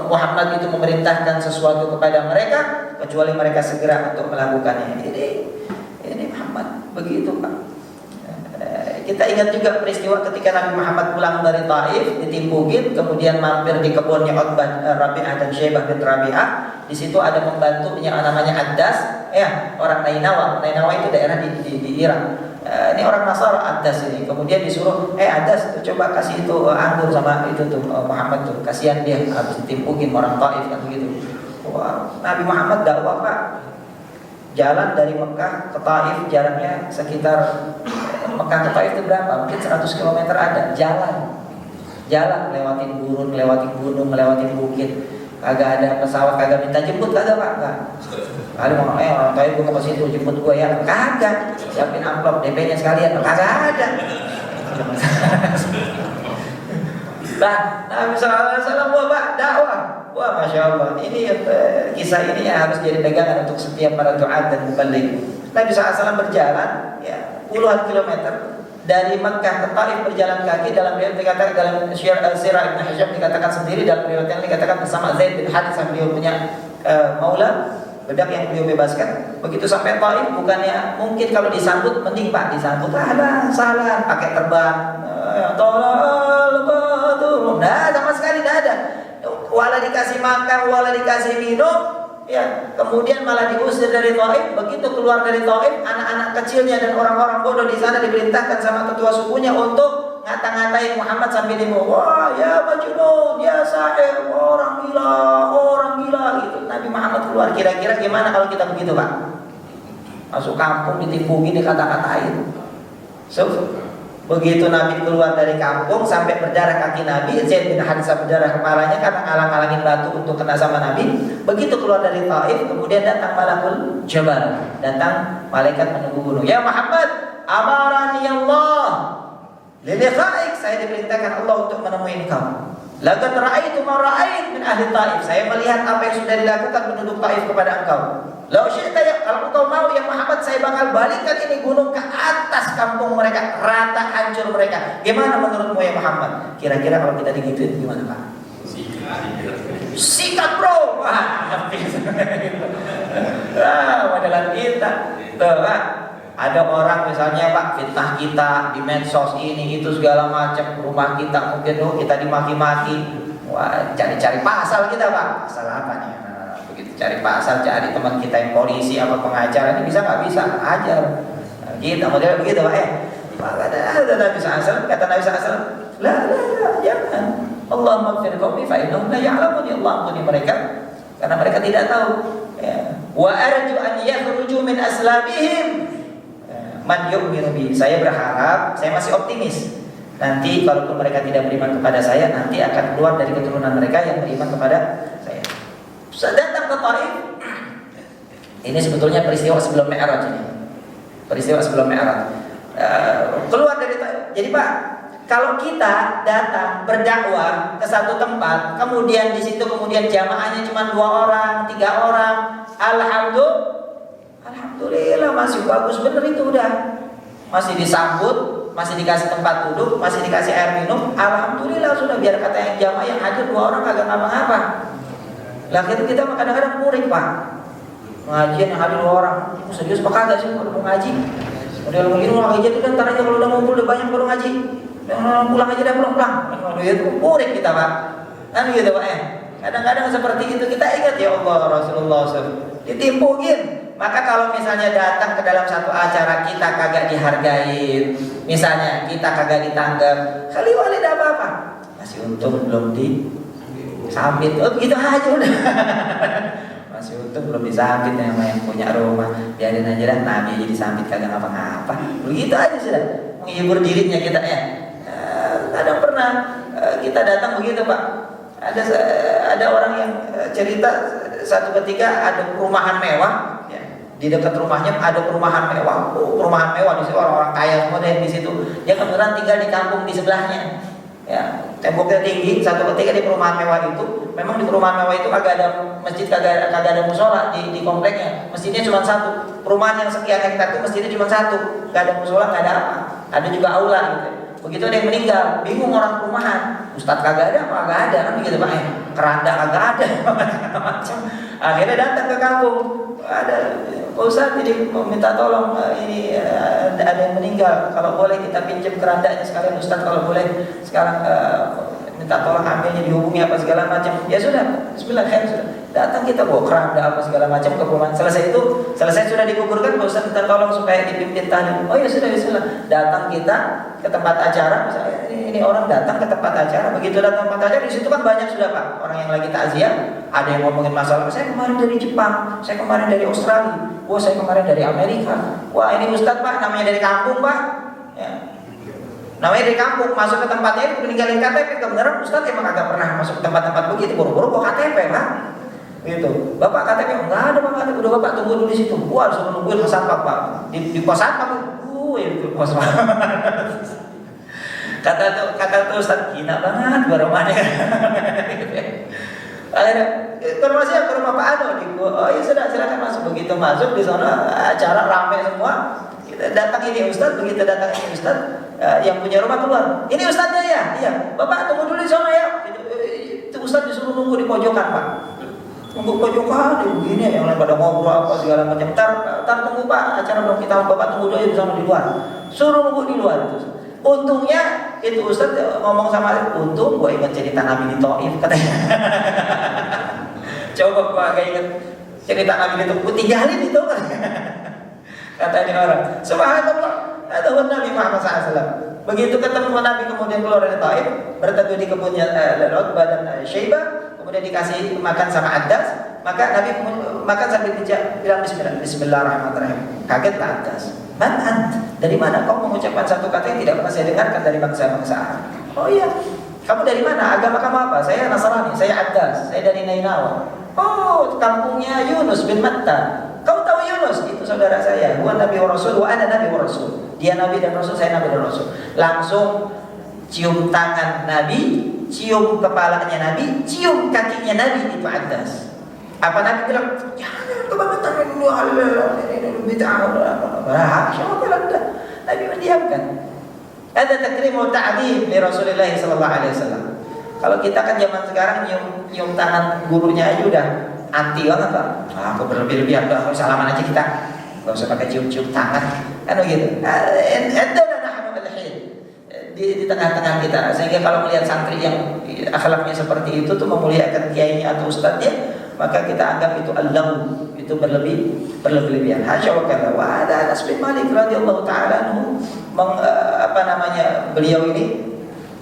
Muhammad itu memerintahkan sesuatu kepada mereka kecuali mereka segera untuk melakukannya. Ini Muhammad begitu, Pak. Kita ingat juga peristiwa ketika Nabi Muhammad pulang dari Taif, ditimpukin, kemudian mampir di kebunnya Utbah, Rabi'ah dan Syaibah bin Rabi'ah. Di situ ada pembantunya namanya Addas, ya, orang Nainawa. Nainawa itu daerah di Irak. Ini orang Nasara, Addas ini. Kemudian disuruh, Addas, coba kasih itu anggur sama itu tuh Muhammad tuh. Kasihan dia habis ditimpukin orang Taif kan begitu. Wah, Nabi Muhammad dakwah, Pak. Jalan dari Mekah ke Taif jaraknya sekitar, Mekah ke Taif itu berapa? Mungkin 100 km ada. Jalan lewatin gurun, lewatin gunung, lewatin bukit. Kagak ada pesawat, kagak minta jemput, kagak, Pak. Enggak. Kali mau orang Taif gua mau ke situ jemput gua ya. Kagak. Siapin amplop DP-nya sekalian. Kagak ada. Nah, Nabi SAW Pak dakwah. Wah, Masya Allah. Ini kisah ini harus jadi pegangan untuk setiap para duat dan mubalik. Nabi SAW berjalan ya, puluhan kilometer dari Mekah ke Taif, berjalan kaki. Dalam riwayat dikatakan, dalam Sirah Ibn Hisham dikatakan sendiri, dalam riwayat yang dikatakan bersama Zaid bin Harithah, beliau punya maula, bedak yang beliau bebaskan. Begitu sampai Taif, bukannya mungkin kalau disambut mending, Pak, disambut salah pakai terbang, nah sama sekali tidak ada. Wala dikasih makan, wala dikasih minum, ya. Kemudian malah diusir dari Taif. Begitu keluar dari Taif, anak-anak kecilnya dan orang-orang bodoh di sana diperintahkan sama ketua sukunya untuk ngata-ngatain Muhammad sambil dibawa. Wah, ya majnun, ya sahir, orang gila gitu. Nabi Muhammad keluar. Kira-kira gimana kalau kita begitu, Pak? Masuk kampung ditimpukin, dikata-katain. Begitu Nabi keluar dari kampung sampai berdarah kaki Nabi, Zaid bin Harithah berdarah kepalanya karena ngalang-ngalangin batu untuk kena sama Nabi. Begitu keluar dari Taif, kemudian datang Malakul Jabal, datang malaikat menunggu gunung. Ya Muhammad, amarani Allah liliqa'ik, saya diperintahkan Allah untuk menemui engkau. Laqad ra'aitu ma ra'ait min ahli Taif, saya melihat apa yang sudah dilakukan penduduk Taif kepada engkau. Lau syi'ta, ya, kalau engkau mau ya Muhammad, saya bakal balikkan ini gunung ke atas kampung mereka, rata hancur mereka. Gimana menurutmu ya Muhammad? Kira-kira kalau kita digituin gimana, Pak? Sikat, bro. Wah, habis. Modelan kita. Tuh, Pak. Ada orang misalnya, Pak, fitnah kita di medsos ini itu segala macam, rumah kita mungkin kita dimaki-maki. Wah, cari-cari pasal kita, Pak. Pasal apa nih? Begitu cari pasal, cari teman kita yang polisi apa pengacara, ini bisa nggak bisa ajar. Kita model begitu, Pak. Kata Nabi SAW, la, jangan. Allah maghfir qaumi fa innahum la ya'lamun. Allah ampuni mereka karena mereka tidak tahu. Wa arju an yakhruju min aslabihim man yu'minu bi. Saya berharap, saya masih optimis. Nanti kalaupun mereka tidak beriman kepada saya, nanti akan keluar dari keturunan mereka yang beriman kepada saya. Datang ke Taif. Ini sebetulnya peristiwa sebelum Mi'raj ini. Peristiwa sebelum Mi'raj. Keluar dari Taif. Jadi, Pak, kalau kita datang berdakwah ke satu tempat, kemudian di situ kemudian jamaahnya cuma 2 orang, 3 orang, alhamdulillah masih bagus bener itu udah. Masih disambut, masih dikasih tempat duduk, masih dikasih air minum, alhamdulillah sudah. Biar kata yang jamaah yang hadir 2 orang kagak ngapa-ngapa. Lah kita kadang-kadang murid, Pak. Pengajian yang hadir 2 orang, serius apa kagak sih kalau mau ngaji? Udah mungkin orang ngaji itu kan ntar aja kalau udah ngumpul udah banyak baru ngaji. Pulang aja dah, pulang. Itu murid kita, Pak. Kan gitu, Pak. Kadang-kadang seperti itu kita ingat ya Allah, Rasulullah SAW ditimpukin. Maka kalau misalnya datang ke dalam satu acara kita kagak dihargain, misalnya kita kagak ditanggap, kali wali tidak apa-apa. Masih untung belum Sambit, oh begitu aja udah. Masih untung belum disambit yang punya rumah. Biarin aja dah, Nabi aja disambit kagak ngapa-ngapa. Begitu aja sudah. Menghibur dirinya kita ya. Kadang pernah kita datang begitu Pak. Ada orang yang cerita satu ketika ada perumahan mewah. Ya. Di dekat rumahnya ada perumahan mewah. Perumahan mewah di situ orang-orang kaya semua di situ. Dia kebetulan tinggal di kampung di sebelahnya. Ya, temboknya tinggi. Satu ketika di perumahan mewah itu, memang di perumahan mewah itu kagak ada masjid, kagak ada musola di kompleknya. Masjidnya cuma satu. Perumahan yang sekian hektar itu masjidnya cuma satu. Gak ada musola, gak ada apa. Ada juga aula gitu. Begitu ada yang meninggal, bingung orang perumahan. Ustadz kagak ada, apa kagak ada kan begitu Pak. Keranda kagak ada, macam-macam. Akhirnya datang ke kampung. Ada Ustadz jadi minta tolong ini ada yang meninggal. Kalau boleh kita pinjam kerandanya sekalian Ustadz, kalau boleh sekarang minta tolong ambilnya, dihubungi apa segala macam. Ya sudah, bismillah, sudah. Datang kita bawa keranda apa segala macam ke perumahan. Selesai sudah dikuburkan, Ustadz minta tolong supaya dipimpin tahlil. Oh ya sudah, bismillah. Datang kita ke tempat acara, misalnya ini orang datang ke tempat acara. Begitu datang ke tempat acara, di situ kan banyak sudah Pak orang yang lagi takziah. Ada yang ngomongin masalah, saya kemarin dari Jepang, saya kemarin dari Australia, wah saya kemarin dari Amerika. Wah ini Ustadz Pak, namanya dari kampung Pak. Ya. Namanya dari kampung, masuk ke tempatnya itu meninggalin KTP. Kebenaran Ustadz emang agak pernah masuk ke tempat-tempat begitu, buru-buru bawa KTP Pak. Gitu. Bapak KTP enggak ada Pak KTP, udah Bapak tunggu dulu di situ. Wah suruh nungguin ke satpam Pak. Di pos satpam. Itu pos satpam. Kata tuh Ustadz, gila banget baromanya. Akhirnya ke rumah siapa? Ke rumah Pak Ano. Oh ya sudah, silakan masuk. Begitu masuk di sana acara ramai semua. Kita datang ini Ustadz, begitu datang ini Ustadz, yang punya rumah keluar. Ini Ustadznya ya? Iya. Bapak tunggu dulu di sana ya. Itu Ustadz disuruh nunggu di pojokan Pak. Tunggu pojokan, begini yang lain pada ngobrol apa segala macam. Tar tunggu Pak, acara belum kita, Bapak tunggu dulu di sana di luar. Suruh nunggu di luar itu. Untungnya itu Ustadz ngomong sama, untung gue ingat cerita Nabi di Taif katanya. Coba gue agak ingat cerita Nabi itu, gue tinggalin itu kan. Kata ini orang, subhanallah, ada Nabi Muhammad SAW. Begitu ketemu Nabi kemudian keluar dari Taif, berteduh di kebunnya Utbah dan Syaibah, kemudian dikasih makan sama Addas, maka Nabi makan sambil bilang Bismillahirrahmanirrahim. Kagetlah Addas. Man, dari mana kau mengucapkan satu kata yang tidak pernah saya dengarkan dari bangsa-bangsa Arab? Oh iya, kamu dari mana? Agama kamu apa? Saya Nasrani, saya Addas, saya dari Nainawa. Oh, kampungnya Yunus bin Matta. Kamu tahu Yunus? Itu saudara saya. Gua Nabi wa Rasul, wa ana Nabi wa Rasul. Dia Nabi dan Rasul, saya Nabi dan Rasul. Langsung cium tangan Nabi, cium kepalanya Nabi, cium kakinya Nabi, itu Addas. Apa Nabi bilang? Jangan kebangetan ini bid'ah. Siapa bilang dah? Nabi mendiamkan. Ada takrim wa ta'zim li Rasulullah sallallahu alaihi wasallam. Kalau kita kan zaman sekarang nyium tangan gurunya aja udah anti banget Pak. Aku berlebih-lebihan, udah salaman aja kita. Enggak usah pakai cium-cium tangan. Kan begitu. Di tengah-tengah kita, sehingga kalau melihat santri yang akhlaknya seperti itu tuh memuliakan kiainya atau ustadznya, maka kita anggap itu al-law, itu berlebihan. Hasya wa kalla. Wa ada Anas bin Malik radhiyallahu taala anhu beliau ini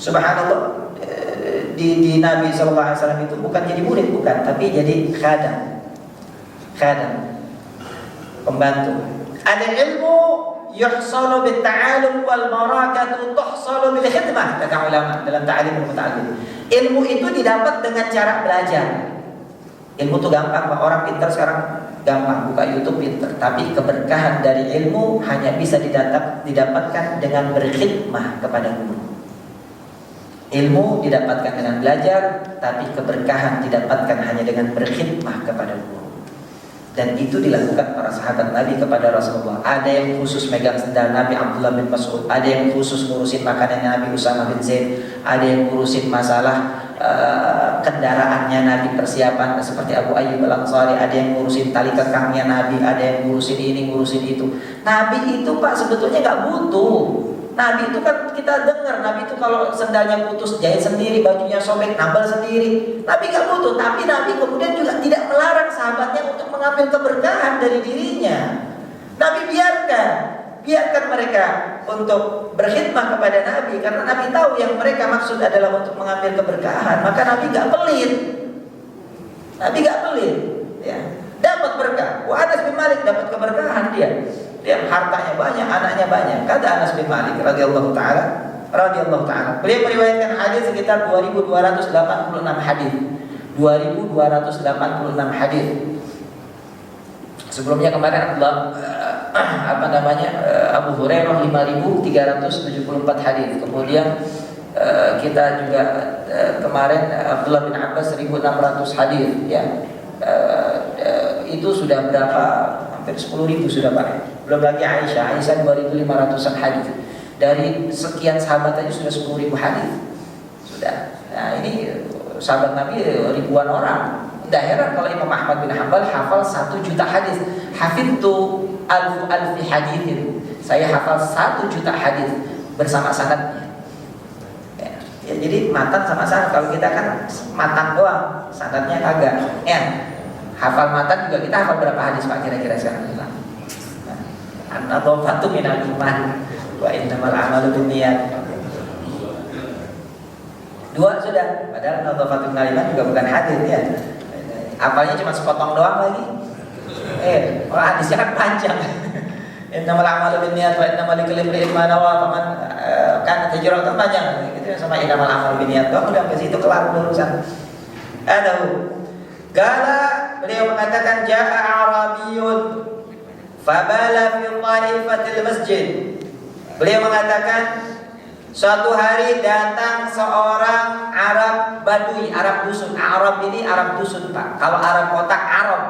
subhanallah di Nabi sallallahu alaihi wasallam itu bukan jadi murid, bukan, tapi jadi khadam, pembantu. Ada ilmu yuhsalu bil ta'allum wal barakatu tuhsalu bil khidmah, kata ulama dalam ta'lim al-muta'allim. Ilmu itu didapat dengan cara belajar. Ilmu itu gampang Pak, orang pintar sekarang gampang buka YouTube pintar, tapi keberkahan dari ilmu hanya bisa didapatkan dengan berkhidmah kepada guru. Ilmu didapatkan dengan belajar, tapi keberkahan didapatkan hanya dengan berkhidmah kepada guru. Dan itu dilakukan para sahabat Nabi kepada Rasulullah. Ada yang khusus megang sendal Nabi Abdullah bin Mas'ud, ada yang khusus ngurusin makanan Nabi Usama bin Zaid, ada yang ngurusin masalah kendaraannya Nabi, persiapan seperti Abu Ayyub Al-Ansari, ada yang ngurusin tali kekangnya Nabi, ada yang ngurusin ini, ngurusin itu. Nabi itu Pak sebetulnya nggak butuh. Nabi itu kan kita dengar, Nabi itu kalau sendalnya putus jahit sendiri, bajunya sobek nambal sendiri. Nabi nggak butuh, tapi Nabi kemudian juga tidak melarang sahabatnya untuk mengambil keberkahan dari dirinya. Nabi biarkan. biarkan mereka untuk berkhidmah kepada Nabi, karena Nabi tahu yang mereka maksud adalah untuk mengambil keberkahan. Maka Nabi gak pelit. Nabi gak pelit, ya. Dapat berkah. Anas bin Malik dapat keberkahan dia. Dia hartanya banyak, anaknya banyak. Kata Anas bin Malik radhiyallahu taala, beliau meriwayatkan hadis sekitar 2286 hadis. 2286 hadis. Sebelumnya kemarin Abu Hurairah 5374 hadis. Kemudian kita juga kemarin Abdullah bin Abbas 1600 hadis, ya. Itu sudah berapa? Hampir 10.000 sudah, Pak. Belum lagi Aisyah 2500-an hadis. Dari sekian sahabat aja sudah 10.000 hadis. Sudah. Nah, ini sahabat Nabi ribuan orang. Tidak heran kalau Imam Ahmad bin Hanbal hafal 1 juta hadis. Hafidtu alfi haditsin. Saya hafal 1 juta hadis bersama sanadnya. Ya, jadi matan sama sanad. Kalau kita kan matan doang, sanadnya kagak. Ya. Hafal matan juga, kita hafal berapa hadis Pak kira-kira sekarang? An-nadhafatu minal iman wa innamal a'malu binniyat. 2 sudah, padahal nadhafatu minal iman juga bukan hadis, ya. Apalnya cuma sepotong doang lagi. Hadisnya kan panjang. Innamal a'malu binniyat wa innamal likulli imrin ma nawa, faman kan hijratan panjang. Itu sama innamal a'malu binniyat doang, udah sampai situ kelar urusan. Gala, beliau mengatakan ja'a Arabiyun fabala fi thaifatil masjid. Beliau mengatakan suatu hari datang seorang Arab Badui, Arab dusun. Arab ini Arab dusun, Pak. Kalau Arab kota Arab.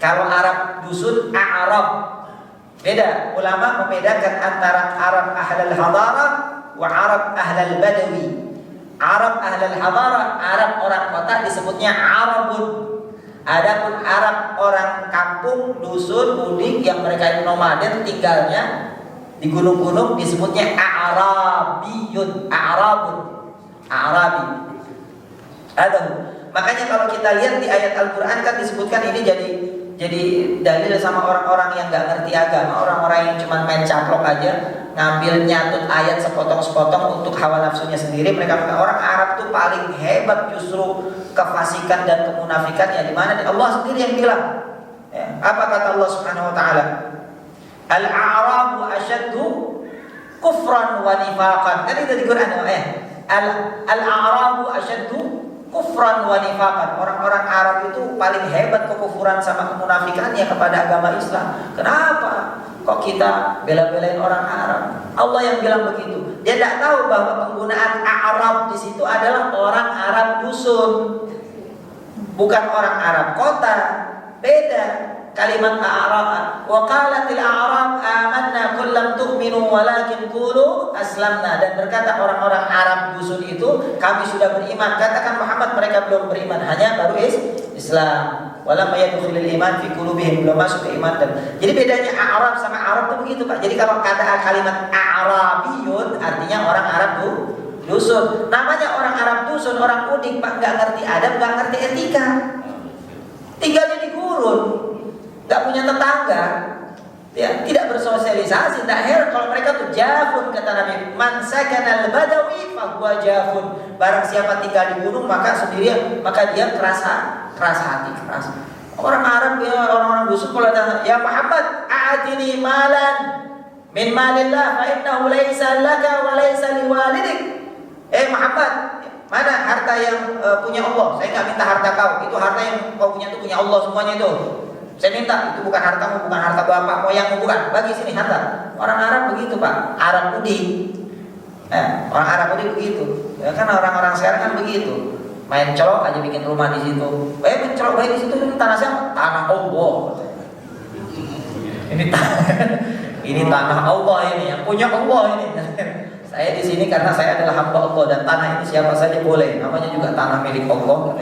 Kalau Arab dusun Arab. Beda. Ulama membedakan antara Arab ahlal hadara wa Arab ahlal badawi. Arab ahlal hadara, Arab orang kota disebutnya Arabun. Adapun Arab orang kampung, dusun, mudik yang mereka itu nomaden tinggalnya di gunung-gunung disebutnya Arabiyun, Arabun, Arabi. Makanya kalau kita lihat di ayat Al-Qur'an kan disebutkan ini jadi dalil sama orang-orang yang nggak ngerti agama, orang-orang yang cuma main caplok aja, ngambil nyatut ayat sepotong-sepotong untuk hawa nafsunya sendiri. Mereka mengatakan orang Arab tuh paling hebat justru kefasikan dan kemunafikannya di mana? Allah sendiri yang bilang. Ya, apa kata Allah Subhanahu wa taala? Al-a'rabu asyaddu kufran wa nifaqan. Kan itu di Quran Al-a'rabu asyaddu kufran wa nifaqan. Orang-orang Arab itu paling hebat kekufuran sama kemunafikannya kepada agama Islam. Kenapa? Kok kita bela-belain orang Arab? Allah yang bilang begitu. Dia tidak tahu bahwa penggunaan Arab di situ adalah orang Arab dusun, bukan orang Arab kota. Beda. Kalimat A'rab, wa qalatil a'rab amanna qul lam tu'minu walakin qulu aslamna. Dan berkata orang-orang Arab dusun itu, kami sudah beriman. Katakan Muhammad, mereka belum beriman, hanya baru Islam. Walam yadkhulul iman fi qulubihim, belum masuk ke iman. Jadi bedanya Arab sama Arab itu begitu, Pak. Jadi kalau kata kalimat Arabiyun artinya orang Arab dusun. Namanya orang Arab dusun, orang mudik, Pak, enggak ngerti adab, enggak ngerti etika. Tinggalnya di gurun. Gak punya tetangga, ya, tidak bersosialisasi. Tak heran kalau mereka tuh jafun, kata Nabi, man sakanal badawi fahuwa jafun. Barang siapa tinggal di gunung maka sendirian, maka dia keras hati, keras. Orang Arab, ya, orang-orang dusun kalau datang, ya Muhammad, a'atini malan min malillah fa innahu laisa laka wa laisa liwalidik. Muhammad, mana harta yang punya Allah? Saya nggak minta harta kau, itu harta yang kau punya itu punya Allah semuanya itu. Saya minta, itu bukan hartamu, bukan harta bapak moyangmu, bukan. Bagi sini harta. Orang Arab begitu, Pak. Arab mudik. Orang Arab mudik begitu. Ya kan orang-orang sekarang kan begitu. Main colok aja bikin rumah di situ. Main colok baik di situ, ini tanah siapa? Tanah Allah. Ini tanah Allah ini, yang punya Allah ini. Saya di sini karena saya adalah hamba Allah dan tanah ini siapa saja boleh. Namanya juga tanah milik Allah.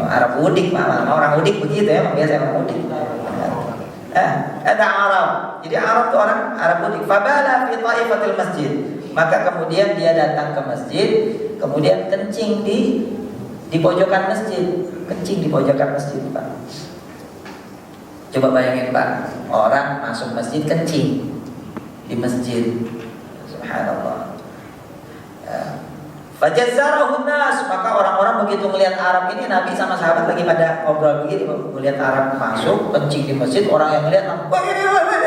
Arab mudik, orang mudik begitu ya, biasa orang mudik. Ada Arab. Jadi Arab itu orang Arab mudik. Fabala fi thaifatil masjid. Maka kemudian dia datang ke masjid, kemudian kencing di pojokan masjid. Kencing di pojokan masjid, Pak. Coba bayangin Pak, orang masuk masjid kencing di masjid, subhanallah. Fajazzarahun nas, maka orang-orang begitu melihat Arab ini, Nabi sama sahabat lagi pada ngobrol begini, melihat Arab masuk kencing di masjid, orang yang melihat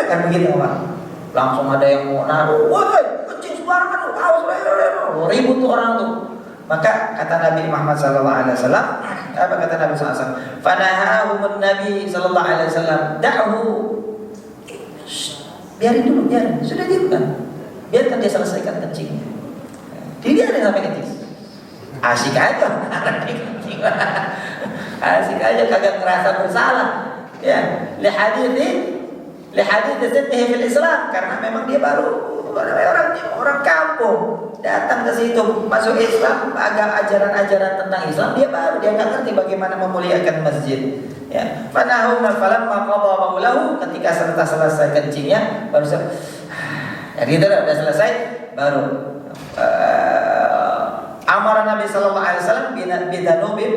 kan begitu Pak. Langsung ada yang mau naruh, woi kencing sembarangan, awas, ribut tuh orang tuh. Maka kata Nabi Muhammad SAW, apa kata Nabi SAW? Fanahahumun Nabi SAW, da'hu, biarin dulu, biarin, sudah diam kan, biarkan dia selesaikan kencingnya. Jadi dia ada sampai kencing, asik aja, asik aja, kagak ngerasa bersalah. Ya, lihadits sittihi fil Islam, karena memang dia baru orang kampung datang ke situ masuk Islam, agak ajaran-ajaran tentang Islam dia baru, dia nggak ngerti bagaimana memuliakan masjid. Ya, fanahuna falamma qada maulahu, ketika selesai kencingnya baru ya gitu udah selesai baru amara Nabi sallallahu alaihi wasallam bidanubin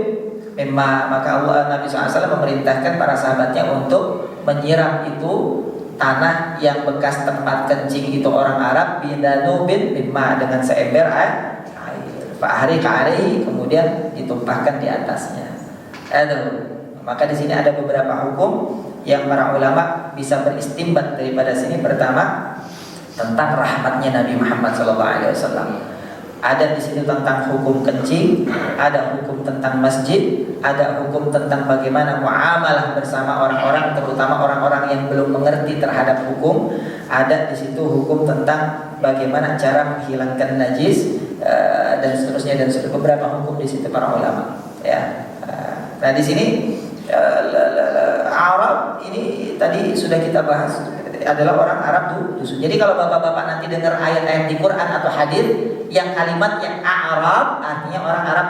mimma, maka Allah Nabi SAW memerintahkan para sahabatnya untuk menyiram itu tanah yang bekas tempat kencing itu orang Arab, bidanubin mimma, dengan seember air, fa'ahri ka'ari, kemudian ditumpahkan di atasnya. Maka di sini ada beberapa hukum yang para ulama bisa beristimbat daripada sini. Pertama, tentang rahmatnya Nabi Muhammad SAW. Ada di situ tentang hukum kencing, ada hukum tentang masjid, ada hukum tentang bagaimana muamalah bersama orang-orang, terutama orang-orang yang belum mengerti terhadap hukum. Ada di situ hukum tentang bagaimana cara menghilangkan najis, dan seterusnya, dan beberapa hukum di situ para ulama. Ya, nah di sini Arab ini tadi sudah kita bahas adalah orang Arab dusun. Jadi kalau bapak-bapak nanti dengar ayat-ayat di Quran atau hadis yang kalimatnya Arab, artinya orang Arab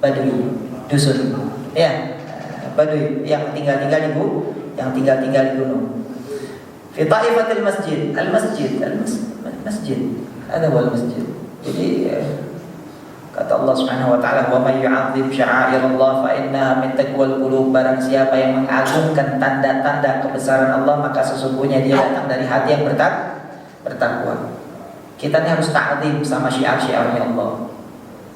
Badui, dusun. Ya, Badui yang tinggal di gunung. Fi ta'ifatil masjid, al-masjid, ada wal masjid. Jadi kata Allah Subhanahu wa taala, "Wa may yu'azzim sya'airallah fa innaha min taqwal qulub." Barang siapa yang mengagungkan tanda-tanda kebesaran Allah, maka sesungguhnya dia datang dari hati yang bertakwa. Kita ini harus ta'zim sama syiar-syiarnya Allah.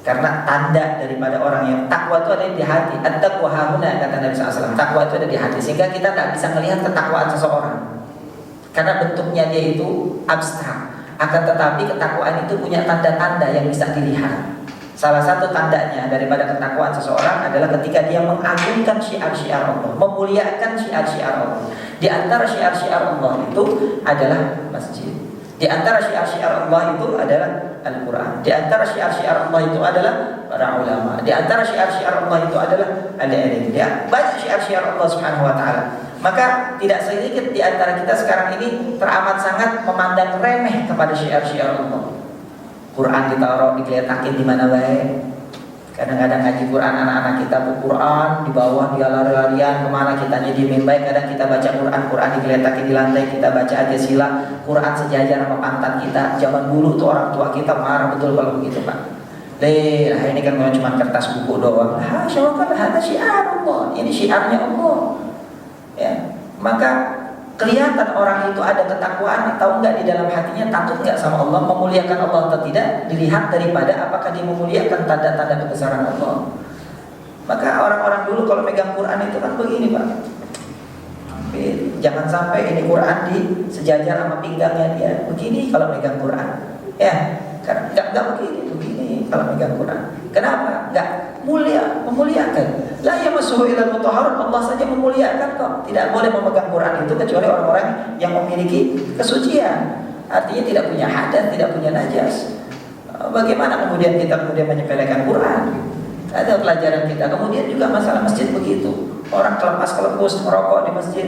Karena tanda daripada orang yang takwa itu ada di hati. At-taqwa hahuna, kata Nabi SAW. Takwa itu ada di hati, sehingga kita tidak bisa melihat ketakwaan seseorang karena bentuknya dia itu abstrak. Akan tetapi ketakwaan itu punya tanda-tanda yang bisa dilihat. Salah satu tandanya daripada ketakwaan seseorang adalah ketika dia mengagungkan syiar-syiar Allah, memuliakan syiar-syiar Allah. Di antara syiar-syiar Allah itu adalah masjid. Di antara syiar-syiar Allah itu adalah Al-Quran. Di antara syiar-syiar Allah itu adalah para ulama. Di antara syiar-syiar Allah itu adalah al-ilm. Banyak syiar-syiar Allah Subhanahu wa taala. Maka tidak sedikit di antara kita sekarang ini teramat sangat memandang remeh kepada syiar-syiar Allah. Quran ditaruh digeletakin di mana baik. Kadang-kadang ngaji Quran anak-anak kita Quran di bawah, dia lari-larian kemana, kita diemin baik. Kadang kita baca Quran digeletakin di lantai, kita baca aja sila. Quran sejajar sama pantat kita. Zaman dulu tuh orang tua kita marah betul kalau begitu Pak. Ini kan cuma kertas buku doang. Ada syiar Allah. Ini syiarnya Allah. Ya, maka kelihatan orang itu ada ketakwaan atau enggak di dalam hatinya, takut enggak sama Allah, memuliakan Allah atau tidak, dilihat daripada apakah dia memuliakan tanda-tanda kebesaran Allah. Maka orang-orang dulu kalau megang Quran itu kan begini Pak. Jangan sampai ini Quran di sejajar sama pinggangnya dia. Begini kalau megang Quran. Ya, karena enggak begini kalau megang Quran. Kenapa? Enggak memuliakan. La yamassuhu illal mutahharun, Allah saja memuliakan kok. Tidak boleh memegang Quran itu kecuali orang-orang yang memiliki kesucian. Artinya tidak punya hadas, tidak punya najas. Bagaimana kemudian kita menyepelekan Quran? Ada pelajaran kita. Kemudian juga masalah masjid begitu. Orang kelepas-kelepus merokok di masjid.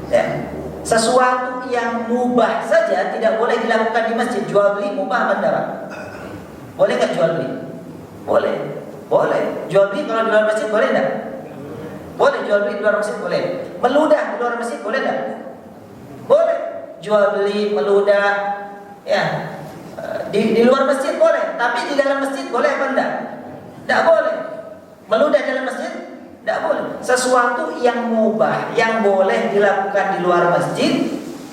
Ya. Sesuatu yang mubah saja tidak boleh dilakukan di masjid. Jual beli mubah benar. Boleh nggak jual beli? Boleh. Jual beli kalau di luar masjid boleh enggak? Boleh. Jual beli di luar masjid boleh. Meludah di luar masjid boleh enggak? Boleh. Jual beli, meludah, ya, di luar masjid boleh. Tapi di dalam masjid boleh apa enggak? Enggak boleh. Meludah dalam masjid Tidak boleh. Sesuatu yang mubah, yang boleh dilakukan di luar masjid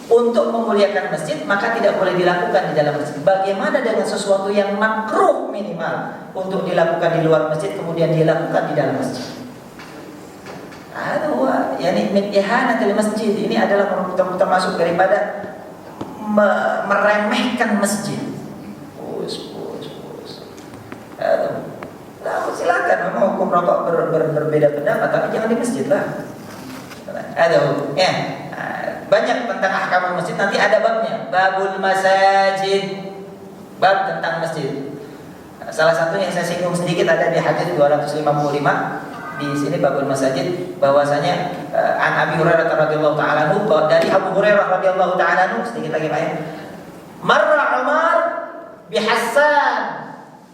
untuk memuliakan masjid, maka tidak boleh dilakukan di dalam masjid. Bagaimana dengan sesuatu yang makruh minimal untuk dilakukan di luar masjid kemudian dilakukan di dalam masjid? Aduh, yani min ihanatil masjid. Ini adalah termasuk daripada meremehkan masjid. Aduh. Nah, silakan mau hukum rokok berbeda pendapat, tapi jangan di masjid lah. Aduh, ya. Banyak tentang ahkamul masjid, nanti ada babnya, babul masajid, bab tentang masjid. Salah satunya yang saya singgung sedikit ada di hadis 255 di sini babul masajid, bahwasanya an Abi Hurairah radhiyallahu taala anhu, dari Abu Hurairah radhiyallahu taala anhu, sedikit lagi Pak ya. Marra Umar bi Hassan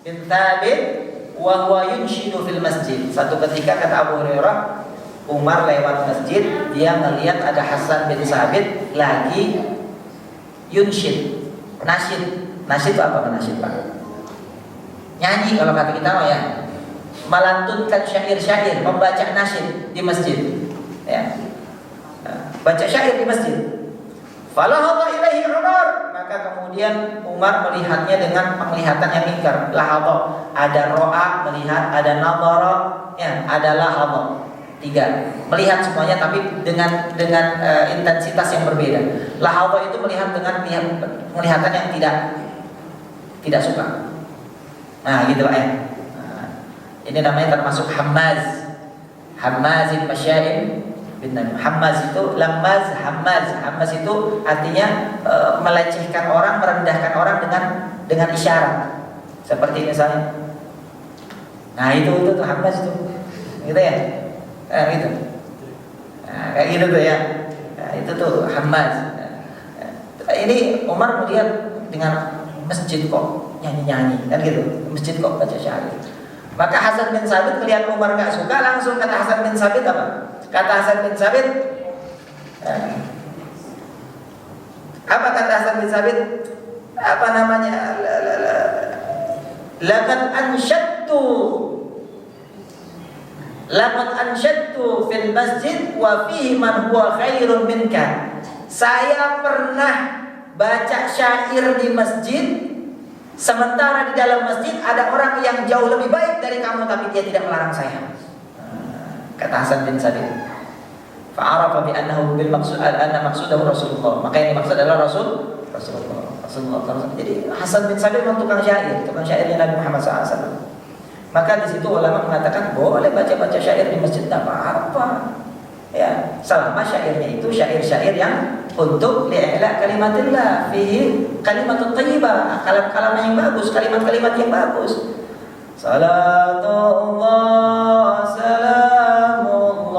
bin Thabit wa huwa yunshidu fil masjid. Satu ketika kata Abu Hurairah, Umar lewat masjid, dia melihat ada Hasan bin Sabit lagi yunshid, nasyid. Nasyid itu apa nasyid Pak? Nyanyi kalau kata kita mah ya. Melantunkan syair-syair, membaca nasyid di masjid. Ya. Baca syair di masjid. Falahadha ilaihi Umar, maka kemudian Umar melihatnya dengan penglihatan yang ingkar. Lahadha, ada ro'a melihat, ada nadhara, ya, ada lahadha. 3. Melihat semuanya tapi dengan intensitas yang berbeda. Lahadha itu melihat dengan penglihatan yang tidak suka. Nah, gitu Pak ya. Nah, ini namanya termasuk hammaz. Hammazil masyaim bin Nabi. Hammaz itu lamaz, hammaz itu artinya melecehkan orang, merendahkan orang dengan isyarat. Seperti misalnya, nah itu tuh hammaz itu, gitu ya, gitu. Nah, kayak gitu tuh ya. Nah, itu tuh hammaz. Ini Umar melihat dengan masjid kok nyanyi-nyanyi, kan gitu. Masjid kok baca syair. Maka Hasan bin Sabit melihat Umar nggak suka, langsung kata Hasan bin Sabit apa? Kata Hasan bin Sabit, apa kata Hasan bin Sabit? Apa namanya? Laqad ansyadtu fil masjid wa fihi man huwa khairun minka. Saya pernah baca syair di masjid, sementara di dalam masjid ada orang yang jauh lebih baik dari kamu, tapi dia tidak melarang saya. Kata Hasan bin Sabit. Fa'arafa bi annahu bil maqsud anna maqsudahu Rasulullah. Maka yang dimaksud adalah Rasulullah. Jadi Hasan bin Sabit memang tukang syairnya Nabi Muhammad SAW. Maka di situ ulama mengatakan boleh baca-baca syair di masjid, tidak apa-apa. Ya, selama syairnya itu syair-syair yang untuk li'ila kalimatillah, fihi kalimatut thayyibah, kalam-kalam yang bagus, kalimat-kalimat yang bagus. Salatullah salamullah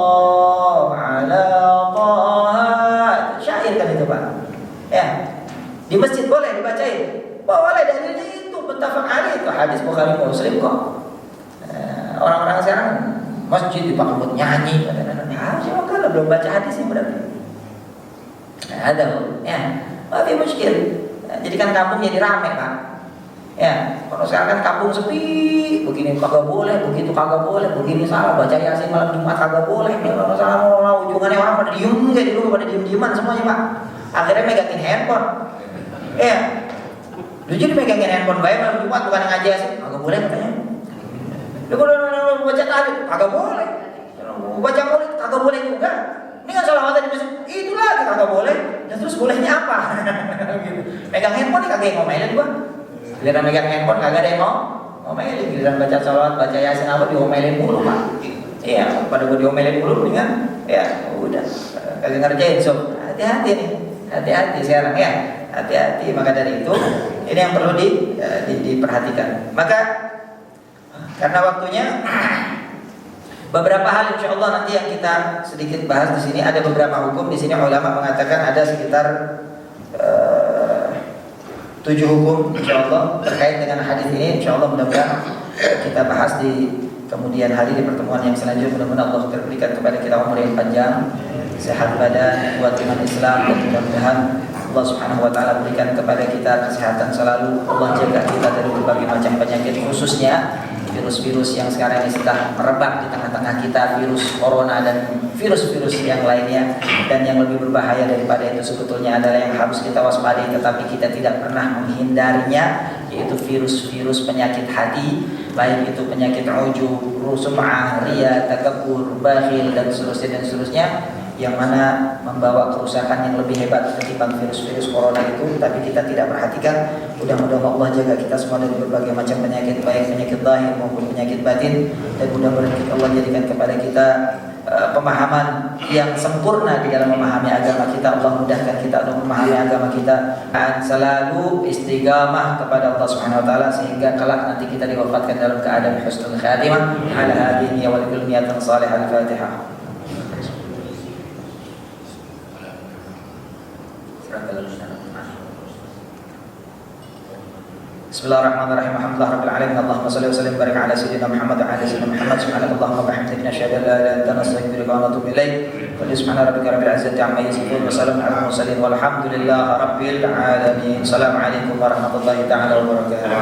ala taha. Syair kan itu Pak. Ya. Di masjid boleh dibacain. Boleh, dalilnya itu muttafaq alaih, itu hadis Bukhari Muslim kok. Orang-orang sekarang masjid dipakai buat nyanyi, siapa kalau belum baca hadis ini berarti. Ada, ya, tapi muskil. Jadi kan kampung jadi ramai Pak. Ya, kalau sekarang kan kampung sepi, begini kagak boleh, begitu kagak boleh, begini salah, baca Yasin malam Jumat kagak boleh. Kalau salah ujungannya orang pada diem, kayak dulu pada diem-dieman semuanya Pak. Akhirnya megangin handphone. Ya, lu jadi megangin handphone baik malam Jumat bukan ngaji Yasin, kagak boleh katanya. Lu kalau baca tahlil kagak boleh, baca maulid kagak boleh juga. Ini kan sholawatan di masjid, itu lagi kagak boleh. Dan terus bolehnya apa? Gitu. Megang handphone kagak yang ngomelin gua. Giliran megang handphone kagak ada yang ngomelin. Giliran baca sholawat, baca Yasin apa diomelin mulu Pak. Iya, pada gua diomelin mulu dengan ya udah kagak ngerjain. So hati-hati nih, hati-hati sekarang ya, hati-hati. Maka dari itu ini yang perlu diperhatikan. Maka karena waktunya beberapa hal insya Allah nanti yang kita sedikit bahas di sini. Ada beberapa hukum di sini ulama mengatakan ada sekitar 7 hukum insya Allah terkait dengan hadis ini. Insya Allah mudah-mudahan kita bahas di kemudian hari di pertemuan yang selanjutnya. Mudah-mudahan Allah berikan kepada kita umur yang panjang, sehat badan, kuat iman Islam, dan mudah-mudahan Allah Subhanahu wa taala berikan kepada kita kesehatan selalu. Allah jaga kita dari berbagai macam penyakit, khususnya virus-virus yang sekarang ini sedang merebak di tengah-tengah kita, virus corona dan virus-virus yang lainnya. Dan yang lebih berbahaya daripada itu sebetulnya adalah yang harus kita waspadai tetapi kita tidak pernah menghindarinya, yaitu virus-virus penyakit hati, baik itu penyakit ujub, sum'ah, riya, takabbur, bakhil dan seterusnya, yang mana membawa kerusakan yang lebih hebat ketimbang virus-virus corona itu, tapi kita tidak perhatikan. Mudah-mudahan Allah jaga kita semua dari berbagai macam penyakit, baik penyakit zahir maupun penyakit batin, dan mudah-mudahan Allah jadikan kepada kita pemahaman yang sempurna di dalam memahami agama kita. Allah mudahkan kita untuk memahami agama kita dan selalu istiqamah kepada Allah Subhanahu wa taala sehingga kelak nanti kita diwafatkan dalam keadaan husnul khatimah. Ala hadhihi wa likulli niyatin salihah. Al-Fatihah. Bismillahirrahmanirrahim. Alhamdulillahirabbil alamin. Allahumma shalli wa sallim barik ala sayyidina Muhammad wa ala sayyidina Muhammad. Subhanakallahumma wa bihamdika asyhadu an la ilaha illa anta astaghfiruka wa atubu ilaik. Wa subhana rabbika rabbil izzati amma yasifun wa salamun alal mursalin walhamdulillahi rabbil alamin. Assalamualaikum warahmatullahi taala wabarakatuh.